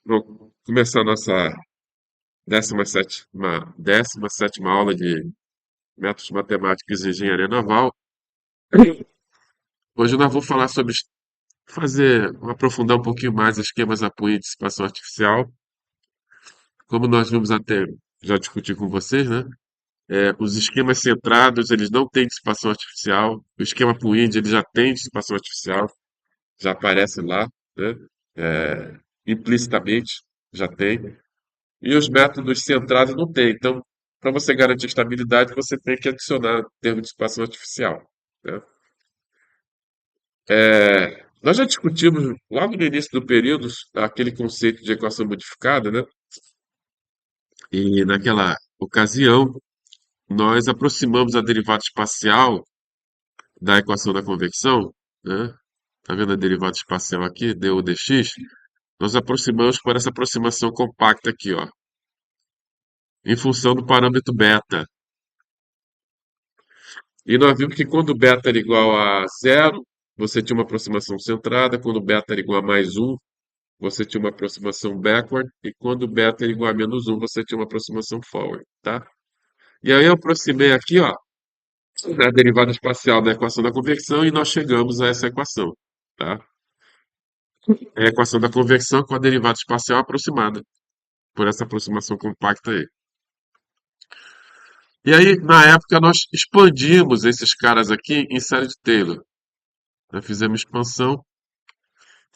Vou começar a nossa 17ª aula de métodos matemáticos e engenharia naval. Hoje nós vamos falar sobre aprofundar um pouquinho mais esquemas APOI de dissipação artificial. Como nós vimos até já discutir com vocês, né? Os esquemas centrados, eles não têm dissipação artificial. O esquema PUID, ele já tem dissipação artificial, já aparece lá, né? Implicitamente, já tem. E os métodos centrados não tem. Então, para você garantir estabilidade, você tem que adicionar termo de dissipação artificial, né? Nós já discutimos logo no início do período aquele conceito de equação modificada, né? E naquela ocasião, nós aproximamos a derivada espacial da equação da convecção, né? Tá vendo a derivada espacial aqui, du dx? Nós aproximamos por essa aproximação compacta aqui, ó, em função do parâmetro beta. E nós vimos que quando beta era igual a zero, você tinha uma aproximação centrada. Quando beta era igual a mais um, você tinha uma aproximação backward. E quando beta era igual a menos um, você tinha uma aproximação forward, tá? E aí eu aproximei aqui, ó, a derivada espacial da equação da convecção e nós chegamos a essa equação, tá? É a equação da convecção com a derivada espacial aproximada por essa aproximação compacta aí. E aí, na época, nós expandimos esses caras aqui em série de Taylor. Nós fizemos expansão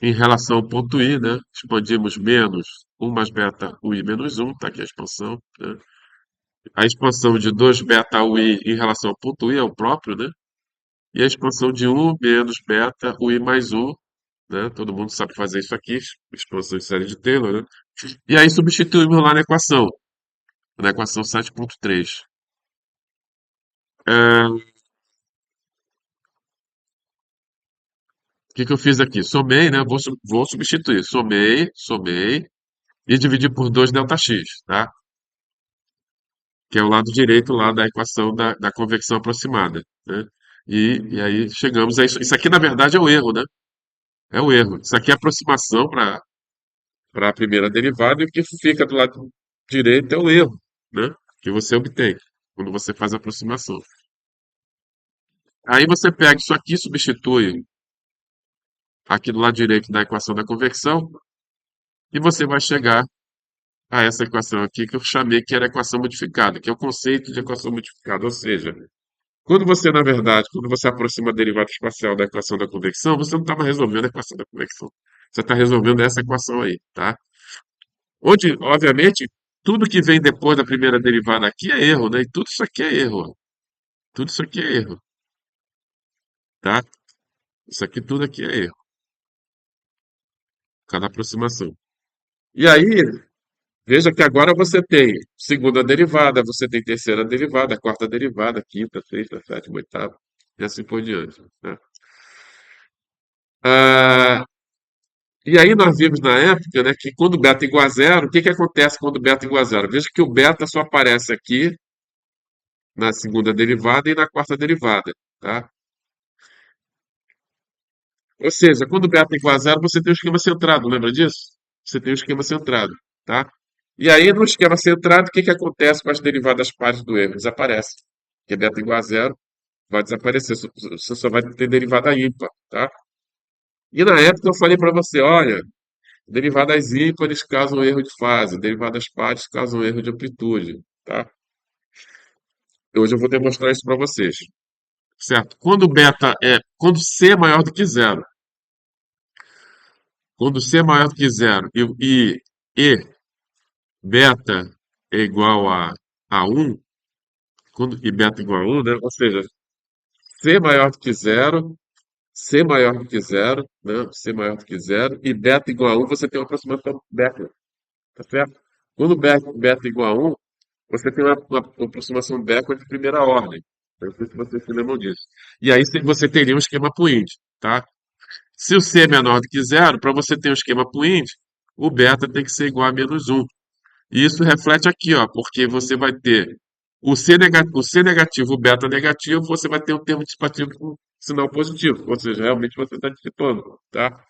em relação ao ponto i, né? Expandimos menos um mais beta ui menos um, tá aqui a expansão, né? A expansão de 2 beta ui em relação ao ponto i é o próprio, né? E a expansão de um menos beta ui mais um, né? Todo mundo sabe fazer isso aqui, expansão de série de Taylor, né? E aí substituímos lá na equação 7.3. O que que eu fiz aqui? Somei, né? Vou substituir. Somei e dividi por 2 ΔX, tá? Que é o lado direito lá da equação da convecção aproximada, né? E aí chegamos a isso. Isso aqui, na verdade, é o erro, né? É o erro. Isso aqui é a aproximação para a primeira derivada e o que fica do lado direito é o erro, né? Que você obtém quando você faz a aproximação. Aí você pega isso aqui, substitui aqui do lado direito da equação da convecção e você vai chegar a essa equação aqui que eu chamei que era equação modificada, que é o conceito de equação modificada. Ou seja, na verdade, quando você aproxima a derivada espacial da equação da convecção, você não está mais resolvendo a equação da convecção. Você está resolvendo essa equação aí, tá? Onde, obviamente, tudo que vem depois da primeira derivada aqui é erro, né? E tudo isso aqui é erro, ó. Tudo isso aqui é erro, tá? Isso aqui, tudo aqui é erro. Cada aproximação. E aí, veja que agora você tem segunda derivada, você tem terceira derivada, quarta derivada, quinta, sexta, sétima, oitava, e assim por diante, né? Ah, e aí nós vimos na época, né, que quando beta igual a zero, o que que acontece quando beta igual a zero? Veja que o beta só aparece aqui na segunda derivada e na quarta derivada, tá? Ou seja, quando beta igual a zero, você tem o esquema centrado, lembra disso? Você tem o esquema centrado, tá? E aí, no esquema centrado, o que que acontece com as derivadas pares do erro? Desaparece. Porque beta igual a zero vai desaparecer. Você só vai ter derivada ímpar, tá? E na época eu falei para você, olha, derivadas ímpares causam erro de fase, derivadas pares causam erro de amplitude, tá? Hoje eu vou demonstrar isso para vocês, certo? Quando c é maior do que zero, quando c é maior do que zero e beta é igual a um, e beta é igual a um, né? Ou seja, c maior do que zero, c maior do que zero, né? C maior do que zero e beta igual a um, você tem uma aproximação beta, tá certo? Quando beta igual a um, você tem uma aproximação backward de primeira ordem. Eu não sei se vocês se lembram disso. E aí você teria um esquema Puig, tá? Se o C é menor do que zero, para você ter um esquema Puig, o beta tem que ser igual a menos um. E isso reflete aqui, ó, porque você vai ter o C negativo, o beta negativo, você vai ter um termo dissipativo com sinal positivo. Ou seja, realmente você está dissipando, tá?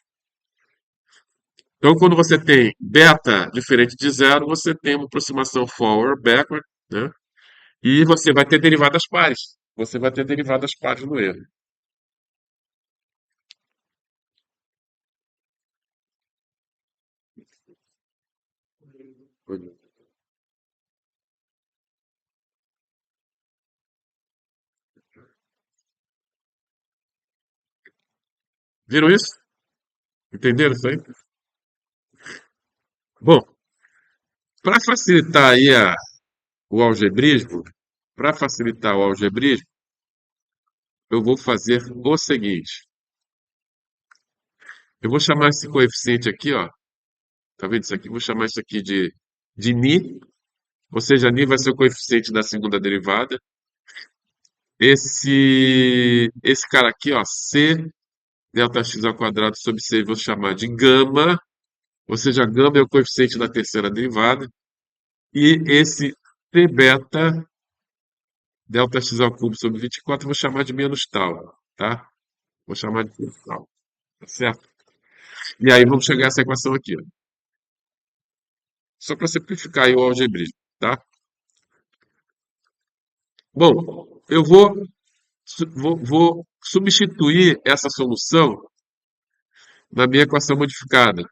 Então, quando você tem beta diferente de zero, você tem uma aproximação forward, backward, né? E você vai ter derivadas pares. Você vai ter derivadas pares no erro. Viram isso? Entenderam isso aí? Bom, para facilitar aí o algebrismo, para facilitar o algebrismo, eu vou fazer o seguinte. Eu vou chamar esse coeficiente aqui, ó. Tá vendo isso aqui? Vou chamar isso aqui de ni, ou seja, ni vai ser o coeficiente da segunda derivada. Esse cara aqui, ó, c delta x ao quadrado sobre c, eu vou chamar de gama, ou seja, gama é o coeficiente da terceira derivada. E esse c beta delta x ao cubo sobre 24, eu vou chamar de menos tal, tá? Vou chamar de menos tal, tá certo? E aí vamos chegar a essa equação aqui, ó. Só para simplificar aí o algebrismo, tá? Bom, eu vou substituir essa solução na minha equação modificada,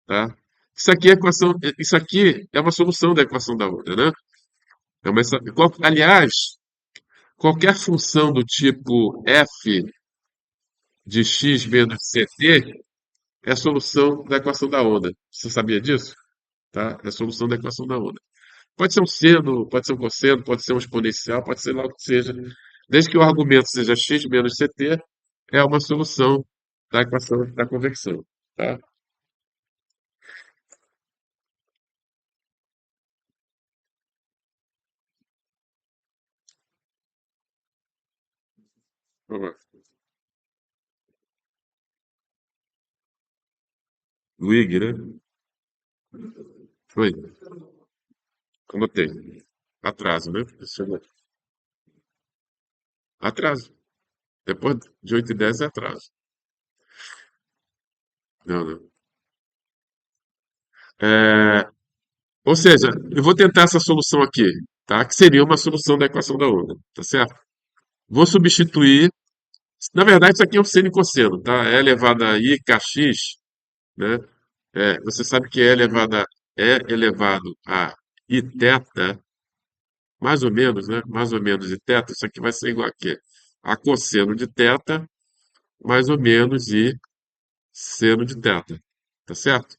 tá? Isso aqui é uma solução da equação da outra, né? Aliás, qualquer função do tipo f de x menos ct é a solução da equação da onda. Você sabia disso? Tá? É a solução da equação da onda. Pode ser um seno, pode ser um cosseno, pode ser um exponencial, pode ser lá o que seja. Desde que o argumento seja x menos ct, é uma solução da equação da convecção. Tá? Vamos lá. Wig, né? Foi. Anotei. Atraso, né? Atraso. Depois de 8 e 10 é atraso. Não, não. É, ou seja, eu vou tentar essa solução aqui, tá? Que seria uma solução da equação da onda, tá certo? Vou substituir. Na verdade, isso aqui é um seno e cosseno, tá? É elevado a i kx, né? Você sabe que é elevado a i θ, mais ou menos, né? Mais ou menos i θ, isso aqui vai ser igual a quê? A cosseno de θ, mais ou menos i seno de θ, tá certo?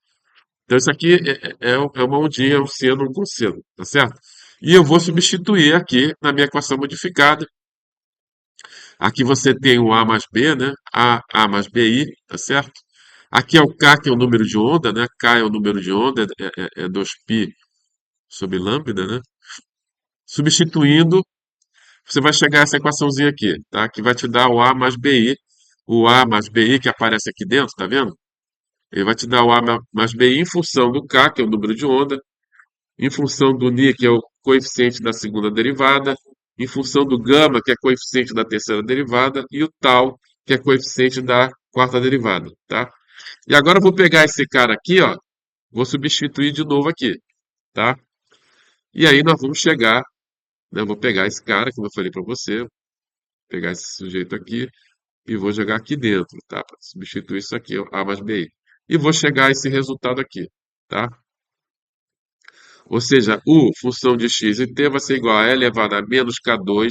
Então, isso aqui é uma ondinha, é um seno, um cosseno, tá certo? E eu vou substituir aqui na minha equação modificada. Aqui você tem o A mais B, né? A mais BI, tá certo? Aqui é o K, que é o número de onda, né? K é o número de onda, é 2π sobre lambda, né? Substituindo, você vai chegar a essa equaçãozinha aqui, tá? Que vai te dar o A mais BI. O A mais BI que aparece aqui dentro, tá vendo? Ele vai te dar o A mais BI em função do K, que é o número de onda, em função do ni, que é o coeficiente da segunda derivada, em função do gama, que é coeficiente da terceira derivada, e o tal, que é coeficiente da quarta derivada, tá? E agora eu vou pegar esse cara aqui, ó, vou substituir de novo aqui, tá? E aí nós vamos chegar, né, eu vou pegar esse cara, como eu falei para você, vou pegar esse sujeito aqui e vou jogar aqui dentro, tá? Para substituir isso aqui, ó, A mais BI. E vou chegar a esse resultado aqui, tá? Ou seja, u, função de x e t, vai ser igual a e elevado a menos k2,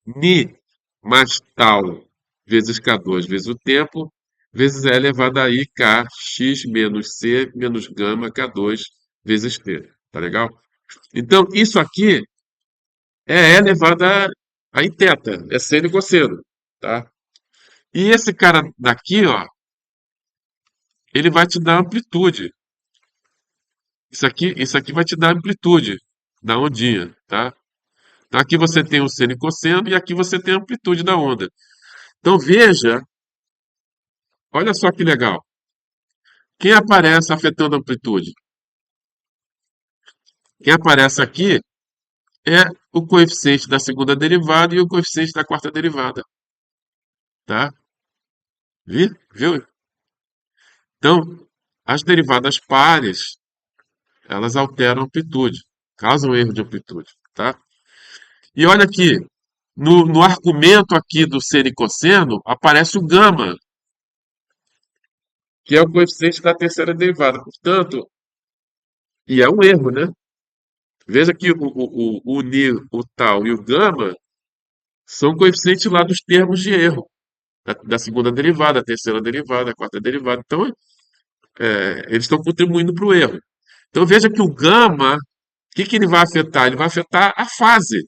ni mais tal vezes k2 vezes o tempo, vezes e elevado a i k, x menos c menos gama k2 vezes t. Tá legal? Então, isso aqui é e elevado a i θ, é seno e cosseno, tá? E esse cara daqui, ó, ele vai te dar amplitude. Isso aqui vai te dar amplitude da ondinha, tá? Então, aqui você tem o seno e cosseno e aqui você tem a amplitude da onda. Então veja, olha só que legal. Quem aparece afetando a amplitude? Quem aparece aqui é o coeficiente da segunda derivada e o coeficiente da quarta derivada, tá? Viu? Então, As derivadas pares, elas alteram a amplitude, causam erro de amplitude, tá? E olha aqui, no argumento aqui do seno e cosseno, aparece o gama, que é o coeficiente da terceira derivada. Portanto, e é um erro, né? Veja que o ni, o tal e o gama são coeficientes lá dos termos de erro, da segunda derivada, da terceira derivada, da quarta derivada. Então, eles estão contribuindo para o erro. Então, veja que o gama, o que ele vai afetar? Ele vai afetar a fase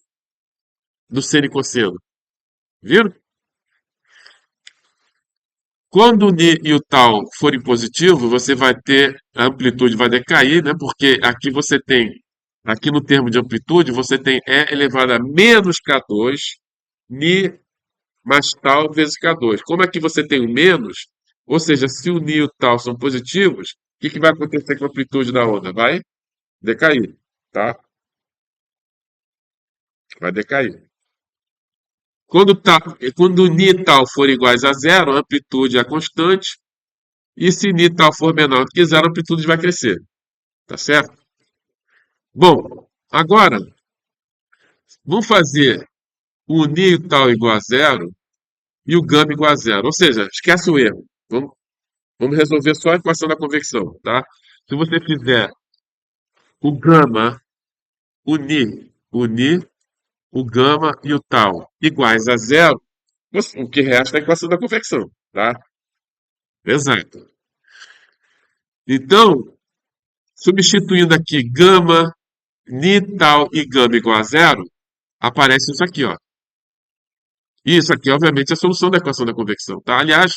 do seno e cosseno. Viram? Quando o ni e o tal forem positivos, você vai ter, a amplitude vai decair, né? Porque aqui você tem, aqui no termo de amplitude, você tem E elevado a menos K2, ni mais tal vezes K2. Como aqui você tem o menos, ou seja, se o ni e o tal são positivos, o que vai acontecer com a amplitude da onda? Vai decair, tá? Vai decair. Quando ni e tal forem iguais a zero, a amplitude é constante, e se ni e tal for menor do que zero, a amplitude vai crescer. Tá certo? Bom, agora vamos fazer o ni tal igual a zero e o gama igual a zero. Ou seja, esquece o erro. Vamos resolver só a equação da convecção, tá? Se você fizer o gama, o ni, o gama e o tal iguais a zero, o que resta é a equação da convecção, tá? Exato. Então, substituindo aqui gama, ni tal e gama igual a zero, aparece isso aqui, ó. Isso aqui, obviamente, é a solução da equação da convecção, tá? Aliás,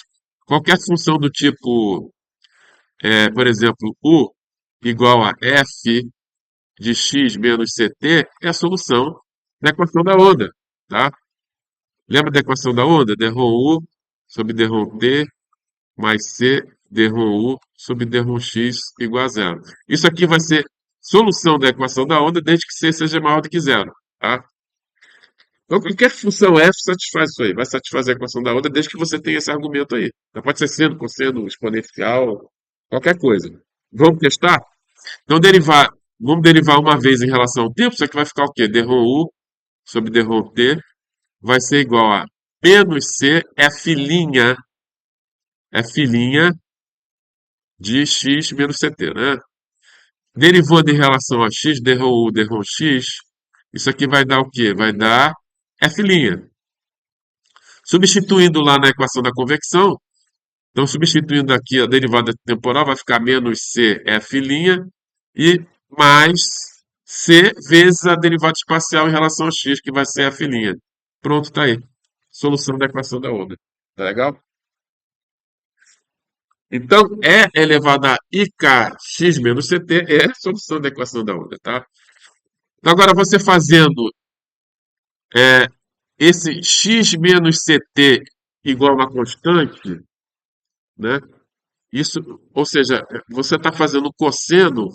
qualquer função do tipo, por exemplo, U igual a f de x menos ct é a solução da equação da onda, tá? Lembra da equação da onda? D-ρ U sobre D-ρ t mais c d-ρ U sobre d-ρ x igual a zero. Isso aqui vai ser solução da equação da onda desde que c seja maior do que zero, tá? Então, qualquer função f satisfaz isso aí, vai satisfazer a equação da onda desde que você tenha esse argumento aí. Então, pode ser seno, cosseno, exponencial, qualquer coisa. Vamos testar? Então, vamos derivar uma vez em relação ao tempo, isso aqui vai ficar o quê? D-ρ U sobre d-ρ t vai ser igual a menos c f' de x menos ct, né? Derivando em relação a x, d-ρ U, d-ρ x, isso aqui vai dar o quê? Vai dar f'. Substituindo lá na equação da convecção, então substituindo aqui a derivada temporal, vai ficar menos c f' e mais c vezes a derivada espacial em relação a x, que vai ser f'. Pronto, tá aí. Solução da equação da onda. Tá legal? Então, E elevado a IK menos CT é a solução da equação da onda, tá? Então, agora você fazendo é, esse x menos CT igual a uma constante, né? Isso, ou seja, você está fazendo cosseno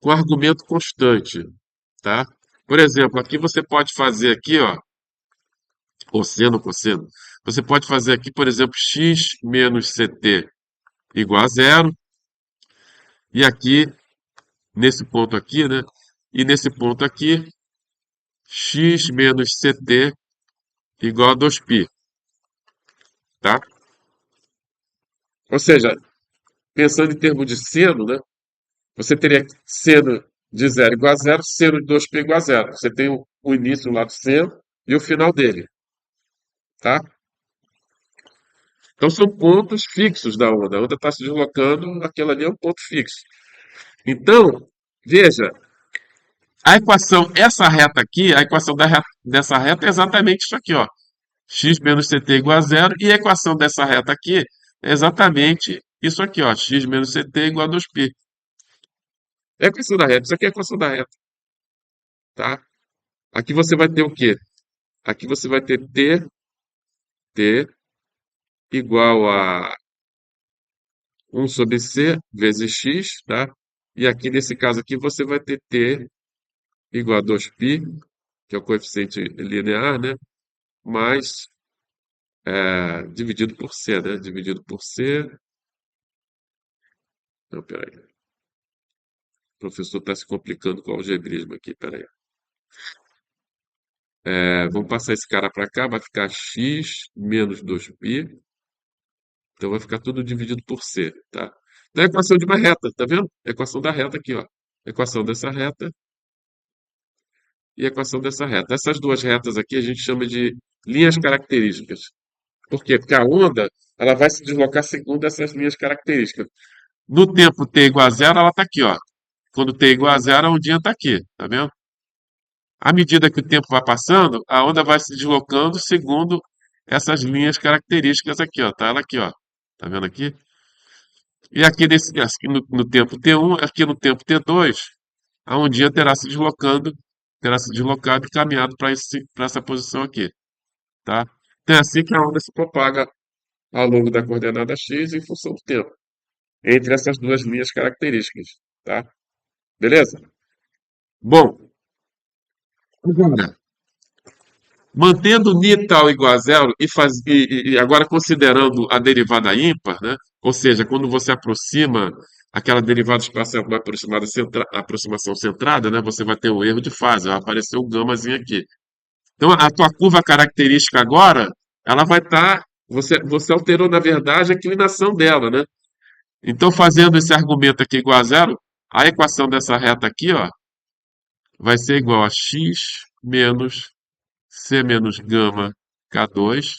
com argumento constante, tá? Por exemplo, aqui você pode fazer aqui, ó, cosseno, cosseno. Você pode fazer aqui, por exemplo, x menos ct igual a zero, e aqui, nesse ponto aqui, né? E nesse ponto aqui, x menos ct igual a 2π, tá? Ou seja, pensando em termos de seno, né? Você teria seno de zero igual a zero, seno de 2π igual a zero. Você tem o início lá do seno e o final dele, tá? Então são pontos fixos da onda. A onda está se deslocando, aquele ali é um ponto fixo. Então, veja, a equação, essa reta aqui, a equação dessa reta é exatamente isso aqui, ó. X menos ct igual a zero, e a equação dessa reta aqui é exatamente isso aqui, ó. X menos ct igual a 2π. É a equação da reta, isso aqui é a equação da reta, tá? Aqui você vai ter o quê? Aqui você vai ter t igual a 1 sobre c vezes x, tá? E aqui nesse caso aqui você vai ter t igual a 2π, que é o coeficiente linear, né? Mais dividido por c, né? Dividido por c Não, peraí. O professor está se complicando com o algebrismo aqui, peraí. Vamos passar esse cara para cá, vai ficar x menos 2π. Então vai ficar tudo dividido por c, tá? Da equação de uma reta, tá vendo? Equação da reta aqui, ó. Equação dessa reta e equação dessa reta. Essas duas retas aqui a gente chama de linhas características. Por quê? Porque a onda ela vai se deslocar segundo essas linhas características. No tempo t igual a zero, ela está aqui, ó. Quando t igual a zero, a ondinha está aqui, tá vendo? À medida que o tempo vai passando, a onda vai se deslocando segundo essas linhas características aqui, ó. Tá ela aqui, ó. Tá vendo aqui? E aqui no tempo t1, aqui no tempo t2, a ondinha terá se deslocado e caminhado para essa posição aqui, tá? Então é assim que a onda se propaga ao longo da coordenada x em função do tempo, entre essas duas linhas características, tá? Beleza? Bom, agora, mantendo n tal igual a zero e agora considerando a derivada ímpar, né? Ou seja, quando você aproxima aquela derivada espacial com uma aproximação centrada, né? Você vai ter um erro de fase, vai aparecer um gamazinho aqui. Então, a tua curva característica agora, ela vai estar. Você alterou, na verdade, a inclinação dela, né? Então, fazendo esse argumento aqui igual a zero, a equação dessa reta aqui, ó, vai ser igual a x menos c menos gama K2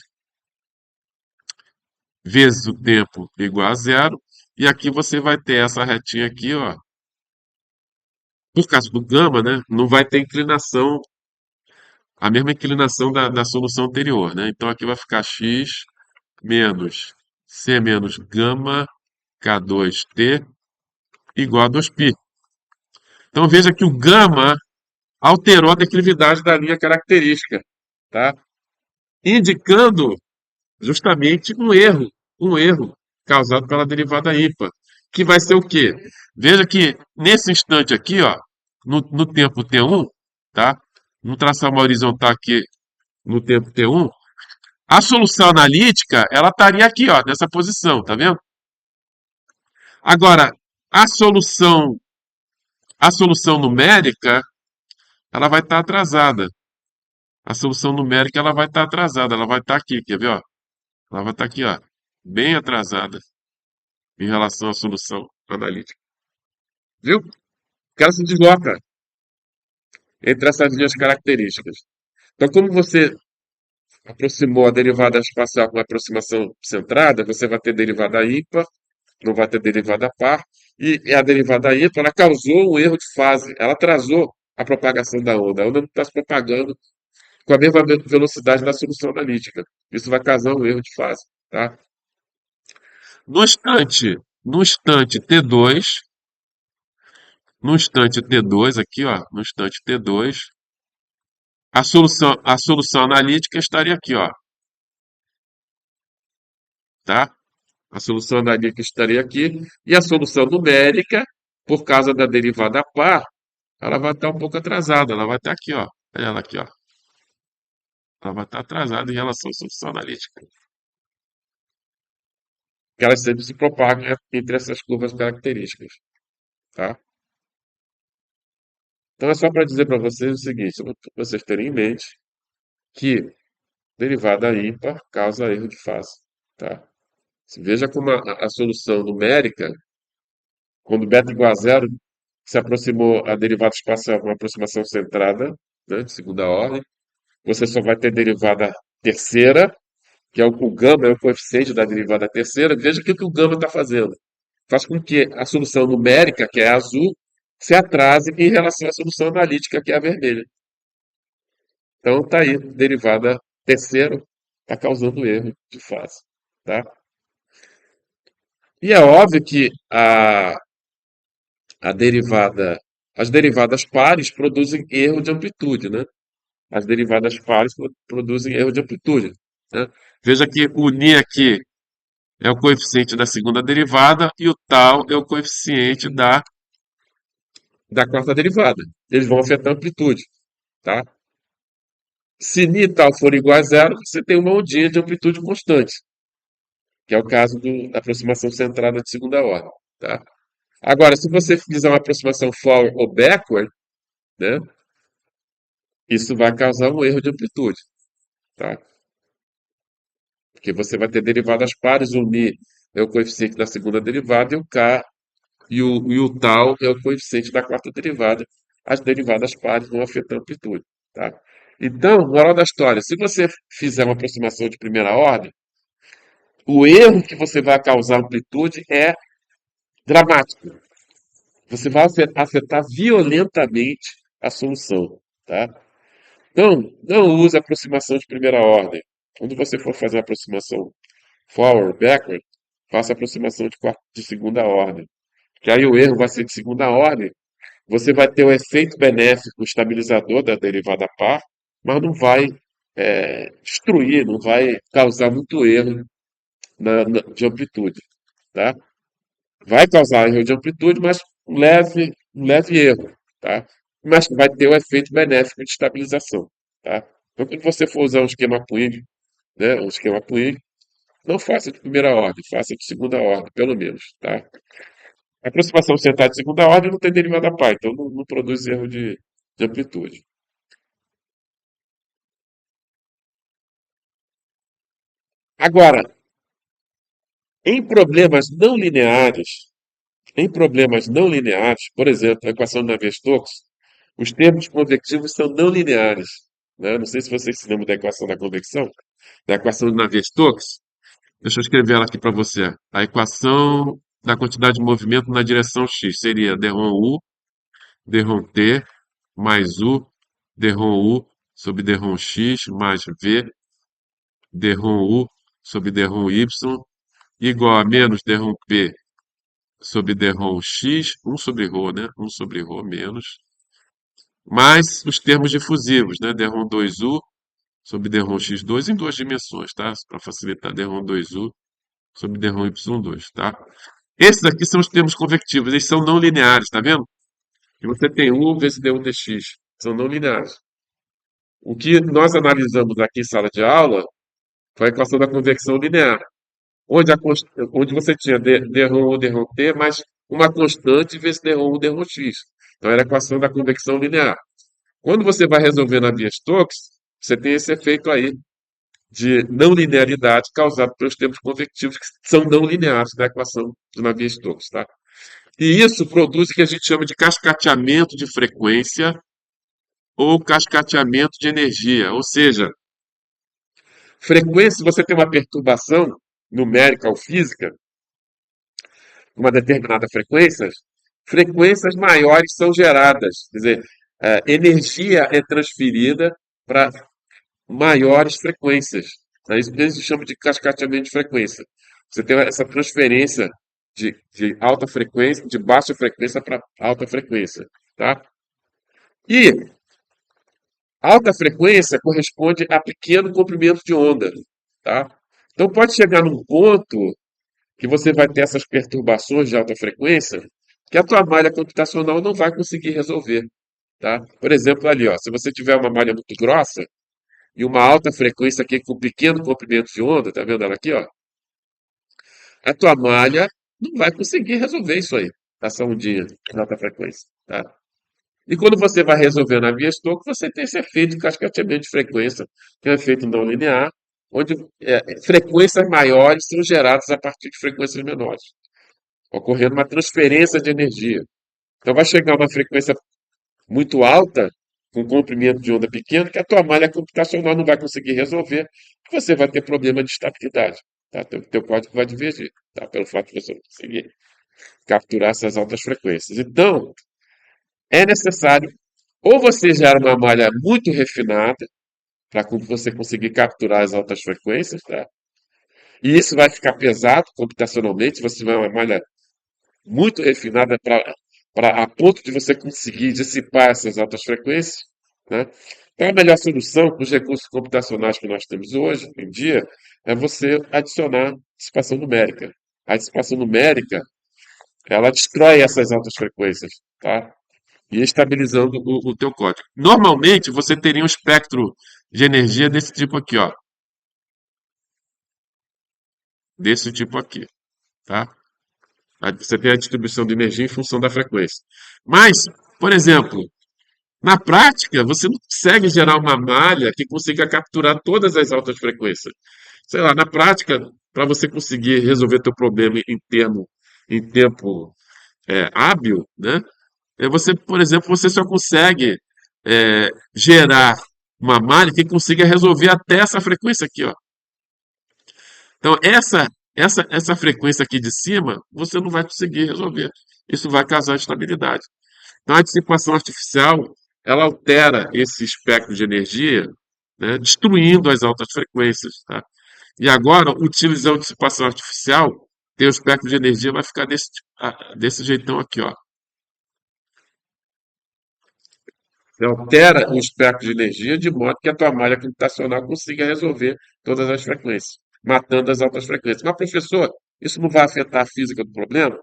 vezes o tempo igual a zero. E aqui você vai ter essa retinha aqui, ó. Por causa do gama, né? Não vai ter inclinação, a mesma inclinação da solução anterior, né? Então aqui vai ficar x menos c menos gama K2t igual a 2π. Então veja que o gama alterou a declividade da linha característica, tá? Indicando justamente um erro causado pela derivada ímpar, que vai ser o quê? Veja que nesse instante aqui, ó, no tempo t1, tá? Vamos traçar uma horizontal aqui no tempo t1. A solução analítica, ela estaria aqui, ó, nessa posição, tá vendo? Agora, a solução, a solução numérica, ela vai estar atrasada. A solução numérica, ela vai estar atrasada, ela vai estar aqui, quer ver, ó? Ela vai estar aqui, ó, bem atrasada em relação à solução analítica. Viu? Que ela se desloca entre essas linhas características. Então, como você aproximou a derivada espacial com a aproximação centrada, você vai ter derivada ímpar, não vai ter derivada par, e a derivada ímpar ela causou um erro de fase, ela atrasou a propagação da onda. A onda não está se propagando com a mesma velocidade da solução analítica. Isso vai causar um erro de fase. Tá? No instante T2, no instante T2, aqui, ó, no instante T2, a solução analítica estaria aqui, ó, tá? A solução analítica estaria aqui e a solução numérica, por causa da derivada par, ela vai estar um pouco atrasada, ela vai estar aqui, ó. Olha ela aqui, ó. Ela vai estar atrasada em relação à solução analítica. Porque elas sempre se propagam entre essas curvas características, tá? Então é só para dizer para vocês o seguinte, para vocês terem em mente que derivada ímpar causa erro de fase, tá? Veja como a solução numérica, quando beta igual a zero, se aproximou a derivada espacial com uma aproximação centrada, né, de segunda ordem, você só vai ter derivada terceira, que é o gama, é o coeficiente da derivada terceira. Veja o que o gama está fazendo. Faz com que a solução numérica, que é a azul, se atrase em relação à solução analítica, que é a vermelha. Então, está aí, derivada terceira está causando erro de fase. Tá? E é óbvio que a derivada, as derivadas pares produzem erro de amplitude, né? As derivadas pares produzem erro de amplitude, né? Veja que o ni aqui é o coeficiente da segunda derivada e o tal é o coeficiente da quarta derivada. Eles vão afetar a amplitude, tá? Se ni e tal for igual a zero, você tem uma ondinha de amplitude constante, que é o caso da aproximação centrada de segunda ordem, tá? Agora, se você fizer uma aproximação forward ou backward, né, isso vai causar um erro de amplitude, tá? Porque você vai ter derivadas pares, o mi é o coeficiente da segunda derivada e o k e o tal é o coeficiente da quarta derivada. As derivadas pares vão afetar a amplitude, tá? Então, moral da história, se você fizer uma aproximação de primeira ordem, o erro que você vai causar amplitude é dramático. Você vai afetar violentamente a solução, tá? Então, não use aproximação de primeira ordem. Quando você for fazer a aproximação forward, backward, faça a aproximação de segunda ordem. Que aí o erro vai ser de segunda ordem. Você vai ter o efeito benéfico estabilizador da derivada par, mas não vai destruir, não vai causar muito erro de amplitude, tá? Vai causar erro de amplitude, mas um leve erro, tá? Mas vai ter o efeito benéfico de estabilização, tá? Então, quando você for usar um esquema Puig, né, um esquema Puig, não faça de primeira ordem, faça de segunda ordem, pelo menos, tá? A aproximação central de segunda ordem não tem derivada par, então não produz erro de amplitude. Agora, em problemas não lineares, por exemplo, a equação de Navier-Stokes, os termos convectivos são não lineares, né? Não sei se vocês se lembram da equação da convecção, da equação de Navier-Stokes. Deixa eu escrever ela aqui para você. A equação da quantidade de movimento na direção x seria dρ u, dρ t, mais u, dρ u sobre dρ x, mais v, dρ u sobre dρ y, igual a menos dρ p sobre dρ x, 1 sobre ρ, né? 1 sobre ρ menos, mais os termos difusivos, né? dρ 2u sobre dρ x2 em duas dimensões, tá? Para facilitar, dρ 2u sobre dρ y2, tá? Esses aqui são os termos convectivos, eles são não lineares, tá vendo? E você tem u vezes du dx, são não lineares. O que nós analisamos aqui em sala de aula foi a equação da convecção linear, onde você tinha dρ1, dρt mais uma constante vezes dρ1, dρx. Então era a equação da convecção linear. Quando você vai resolver na via Stokes, você tem esse efeito aí de não linearidade causado pelos termos convectivos que são não lineares da equação de Navier-Stokes, tá? E isso produz o que a gente chama de cascateamento de frequência ou cascateamento de energia. Ou seja, frequência, se você tem uma perturbação numérica ou física, uma determinada frequência, frequências maiores são geradas. Quer dizer, energia é transferida para maiores frequências. É isso que eles chamam de cascateamento de frequência. Você tem essa transferência de alta frequência, de baixa frequência para alta frequência, tá? E alta frequência corresponde a pequeno comprimento de onda, tá? Então pode chegar num ponto que você vai ter essas perturbações de alta frequência que a tua malha computacional não vai conseguir resolver, tá? Por exemplo, ali, ó, se você tiver uma malha muito grossa, e uma alta frequência aqui com pequeno comprimento de onda, tá vendo ela aqui, ó? A tua malha não vai conseguir resolver isso aí, essa ondinha de alta frequência, tá? E quando você vai resolver na via Stokes, você tem esse efeito de cascateamento de frequência, que é um efeito não linear, onde frequências maiores são geradas a partir de frequências menores, ocorrendo uma transferência de energia. Então vai chegar uma frequência muito alta, com comprimento de onda pequeno, que a tua malha computacional não vai conseguir resolver, e você vai ter problema de estabilidade. Tá? Teu código vai divergir, tá? Pelo fato de você não conseguir capturar essas altas frequências. Então, é necessário ou você gera uma malha muito refinada, para você conseguir capturar as altas frequências, tá? E isso vai ficar pesado computacionalmente, você vai uma malha muito refinada a ponto de você conseguir dissipar essas altas frequências, né? Então, a melhor solução com os recursos computacionais que nós temos hoje em dia é você adicionar dissipação numérica. A dissipação numérica, ela destrói essas altas frequências, tá? E estabilizando o teu código. Normalmente, você teria um espectro de energia desse tipo aqui, ó. Desse tipo aqui, tá? Você tem a distribuição de energia em função da frequência. Mas, por exemplo, na prática, você não consegue gerar uma malha que consiga capturar todas as altas frequências. Sei lá, na prática, para você conseguir resolver teu problema em tempo hábil, né? Você, por exemplo, você só consegue gerar uma malha que consiga resolver até essa frequência aqui, ó. Então, essa frequência aqui de cima, você não vai conseguir resolver. Isso vai causar instabilidade. Então, a dissipação artificial, ela altera esse espectro de energia, né, destruindo as altas frequências, tá? E agora, utilizando a dissipação artificial, tem o espectro de energia vai ficar desse jeitão aqui, ó. Você altera o espectro de energia de modo que a tua malha computacional consiga resolver todas as frequências, matando as altas frequências. Mas, professor, isso não vai afetar a física do problema?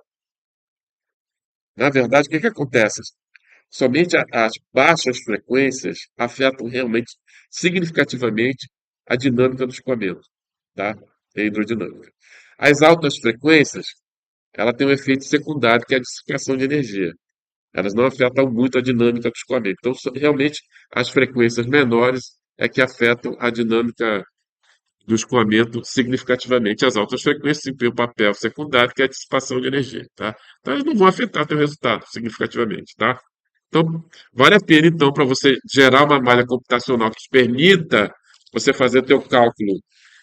Na verdade, o que que acontece? Somente as baixas frequências afetam realmente significativamente a dinâmica do escoamento, tá? A hidrodinâmica. As altas frequências, ela tem um efeito secundário, que é a dissipação de energia. Elas não afetam muito a dinâmica do escoamento. Então, realmente, as frequências menores é que afetam a dinâmica do escoamento significativamente. As altas frequências desempenham um papel secundário, que é a dissipação de energia, tá? Então, elas não vão afetar teu resultado significativamente, tá? Então, vale a pena, então, para você gerar uma malha computacional que te permita você fazer teu cálculo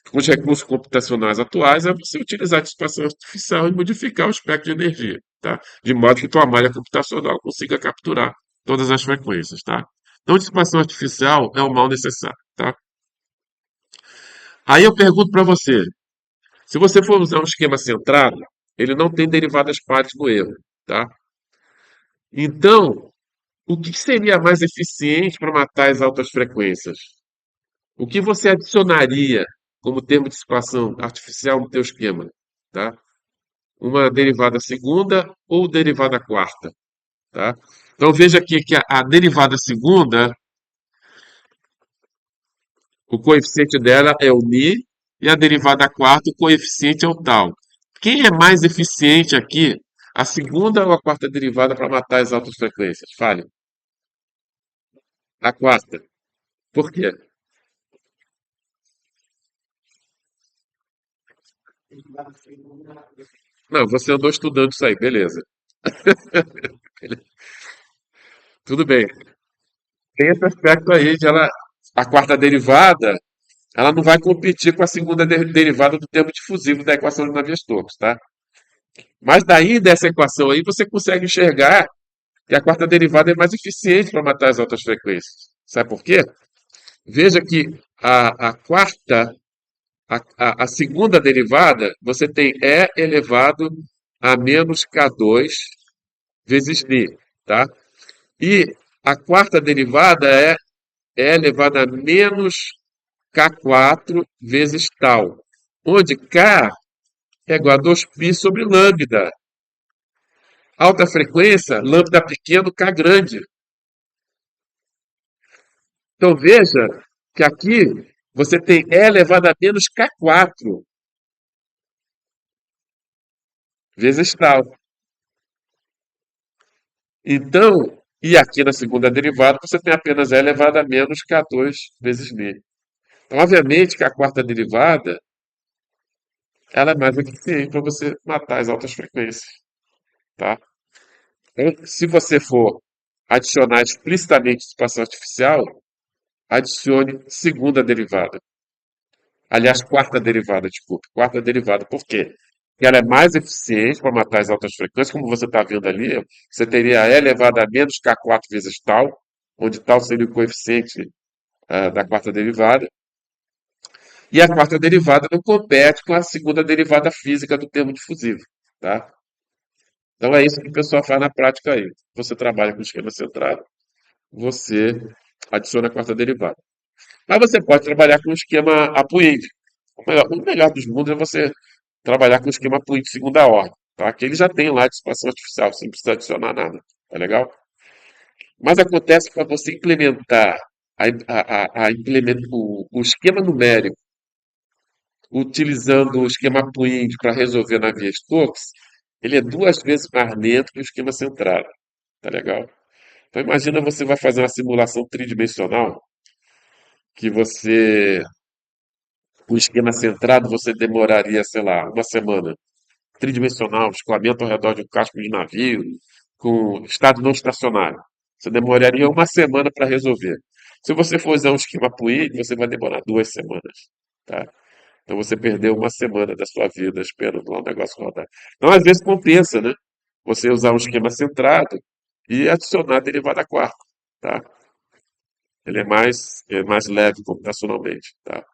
com os recursos computacionais atuais, é você utilizar a dissipação artificial e modificar o espectro de energia, tá? De modo que tua malha computacional consiga capturar todas as frequências, tá? Então, dissipação artificial é o mal necessário, tá? Aí eu pergunto para você, se você for usar um esquema centrado, ele não tem derivadas pares no erro, tá? Então, o que seria mais eficiente para matar as altas frequências? O que você adicionaria como termo de dissipação artificial no teu esquema, tá? Uma derivada segunda ou derivada quarta, tá? Então veja aqui que a derivada segunda, o coeficiente dela é o ni, e a derivada quarta, o coeficiente é o tal. Quem é mais eficiente aqui, a segunda ou a quarta derivada para matar as altas frequências? Fale. A quarta. Por quê? Não, você andou estudando isso aí, beleza. Tudo bem. Tem esse aspecto aí de a quarta derivada, ela não vai competir com a segunda derivada do termo difusivo da equação de Navier-Stokes, tá? Mas daí, dessa equação aí, você consegue enxergar que a quarta derivada é mais eficiente para matar as altas frequências. Sabe por quê? Veja que a quarta, a segunda derivada, você tem E elevado a menos K2 vezes D, tá? E a quarta derivada é E elevado a menos K4 vezes tal, onde K é igual a 2π sobre lambda. Alta frequência, lambda pequeno, K grande. Então veja que aqui você tem E elevado a menos K4 vezes tal. Então, e aqui na segunda derivada você tem apenas E elevado a menos K2 vezes μ. Então, obviamente que a quarta derivada ela é mais eficiente para você matar as altas frequências, tá? Então, se você for adicionar explicitamente dissipação artificial, adicione segunda derivada. Aliás, quarta derivada, desculpe. Quarta derivada. Por quê? Porque ela é mais eficiente para matar as altas frequências, como você está vendo ali. Você teria E elevado a menos K4 vezes tal, onde tal seria o coeficiente da quarta derivada. E a quarta derivada não compete com a segunda derivada física do termo difusivo, tá? Então é isso que o pessoal faz na prática aí. Você trabalha com esquema centrado, você adiciona a quarta derivada. Mas você pode trabalhar com o esquema apoiante. O melhor dos mundos é você trabalhar com o esquema apoiante de segunda ordem, tá? Que ele já tem lá a dissipação artificial, você não precisa adicionar nada, tá legal? Mas acontece que para você implementar o esquema numérico utilizando o esquema Puig para resolver Navier-Stokes, ele é duas vezes mais lento que o esquema centrado. Tá legal? Então imagina você vai fazer uma simulação tridimensional que o esquema centrado você demoraria, sei lá, uma semana. Tridimensional, escoamento ao redor de um casco de navio, com estado não estacionário. Você demoraria uma semana para resolver. Se você for usar um esquema PUI, você vai demorar 2 semanas. Tá? Então você perdeu uma semana da sua vida esperando lá o negócio rodar. Então, às vezes, compensa, né? Você usar um esquema centrado e adicionar a derivada quarta. Tá? Ele é mais leve computacionalmente. Tá?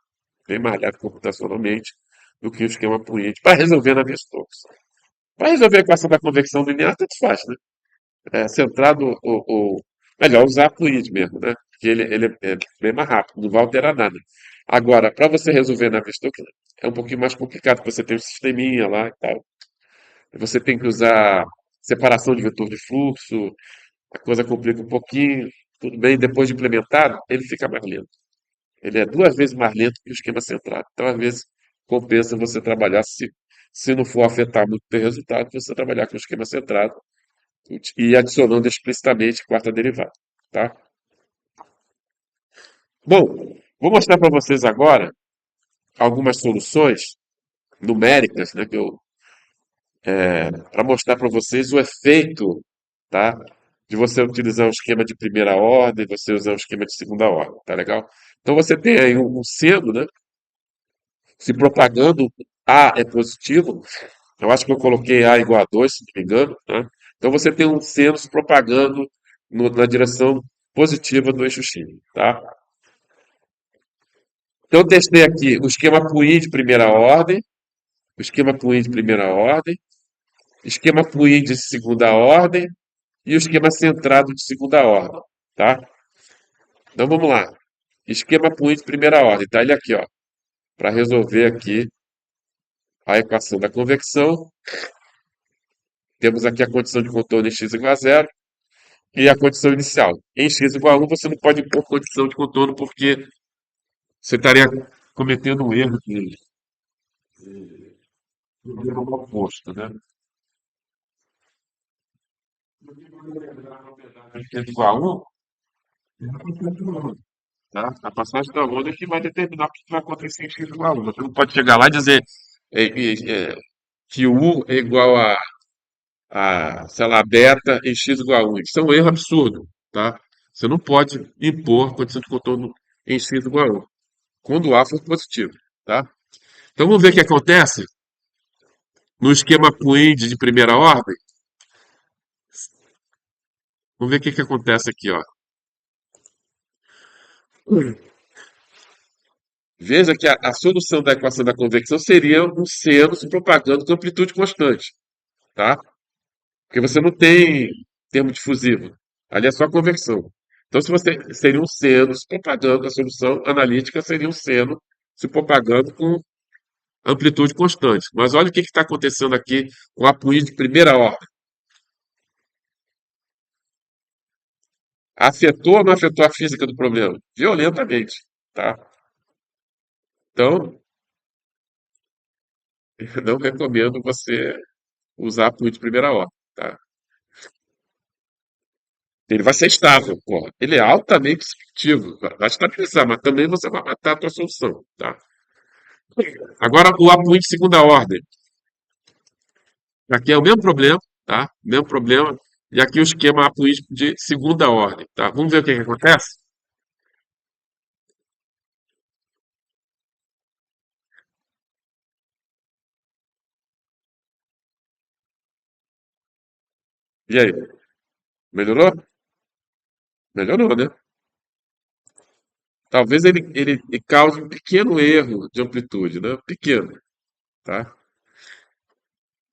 Bem mais leve computacionalmente do que o esquema PUI para resolver na Navier-Stokes. Para resolver a equação da convecção linear, tanto faz, né? Centrado ou melhor, usar fluid mesmo, né? Porque ele é bem mais rápido, não vai alterar nada. Agora, para você resolver na Navier-Stokes, é um pouquinho mais complicado, porque você tem um sisteminha lá e tal. Você tem que usar separação de vetor de fluxo, a coisa complica um pouquinho, tudo bem, depois de implementado, ele fica mais lento. Ele é duas vezes mais lento que o esquema centrado. Então, às vezes, compensa você trabalhar, se não for afetar muito o teu resultado, você trabalhar com o esquema centrado e adicionando explicitamente quarta derivada. Tá? Bom, vou mostrar para vocês agora algumas soluções numéricas, né, para mostrar para vocês o efeito, tá, de você utilizar um esquema de primeira ordem, você usar um esquema de segunda ordem, tá legal? Então você tem aí um seno, né, se propagando, A é positivo, eu acho que eu coloquei A igual a 2, se não me engano, né? Então você tem um seno se propagando na direção positiva do eixo X, tá? Então eu testei aqui o esquema PUI de primeira ordem, o esquema PUI de primeira ordem, esquema PUI de segunda ordem e o esquema centrado de segunda ordem, tá? Então vamos lá. Esquema PUI de primeira ordem, tá ele aqui, ó, para resolver aqui a equação da convecção. Temos aqui a condição de contorno em x igual a zero e a condição inicial. Em x igual a 1 você não pode impor condição de contorno porque você estaria cometendo um erro de problema oposto, né? X igual a 1, tá? A passagem da onda é que vai determinar o que vai acontecer em x igual a 1. Você não pode chegar lá e dizer que o U é igual sei lá, beta em x igual a 1. Isso é um erro absurdo, tá? Você não pode impor condição de contorno em x igual a 1, quando o A for positivo, tá? Então vamos ver o que acontece no esquema PUID de primeira ordem. Vamos ver o que acontece aqui, ó. Veja que a solução da equação da convecção seria um seno se propagando com amplitude constante, tá? Porque você não tem termo difusivo. Ali é só conversão. Então, se você seria um seno se propagando, a solução analítica seria um seno se propagando com amplitude constante. Mas olha o que está acontecendo aqui com a PUI de primeira ordem. Afetou ou não afetou a física do problema? Violentamente, tá? Então, eu não recomendo você usar a PUI de primeira ordem, tá? Ele vai ser estável, porra. Ele é altamente subjetivo. Vai estabilizar, mas também você vai matar a tua solução, tá? Agora, o apoio de segunda ordem. Aqui é o mesmo problema, tá? Mesmo problema. E aqui o esquema apoio de segunda ordem, tá? Vamos ver o que que acontece? E aí? Melhorou? Melhorou, né? Talvez ele cause um pequeno erro de amplitude, né? Pequeno, tá?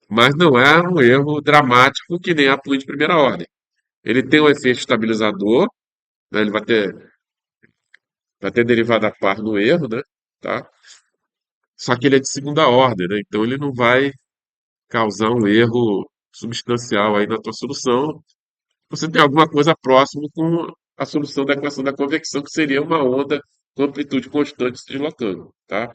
Mas não é um erro dramático que nem a apoio de primeira ordem. Ele tem um efeito estabilizador, né? Ele vai ter derivada par no erro, né? Tá? Só que ele é de segunda ordem, né? Então ele não vai causar um erro substancial aí na tua solução. Você tem alguma coisa próxima com a solução da equação da convecção, que seria uma onda com amplitude constante se deslocando, tá?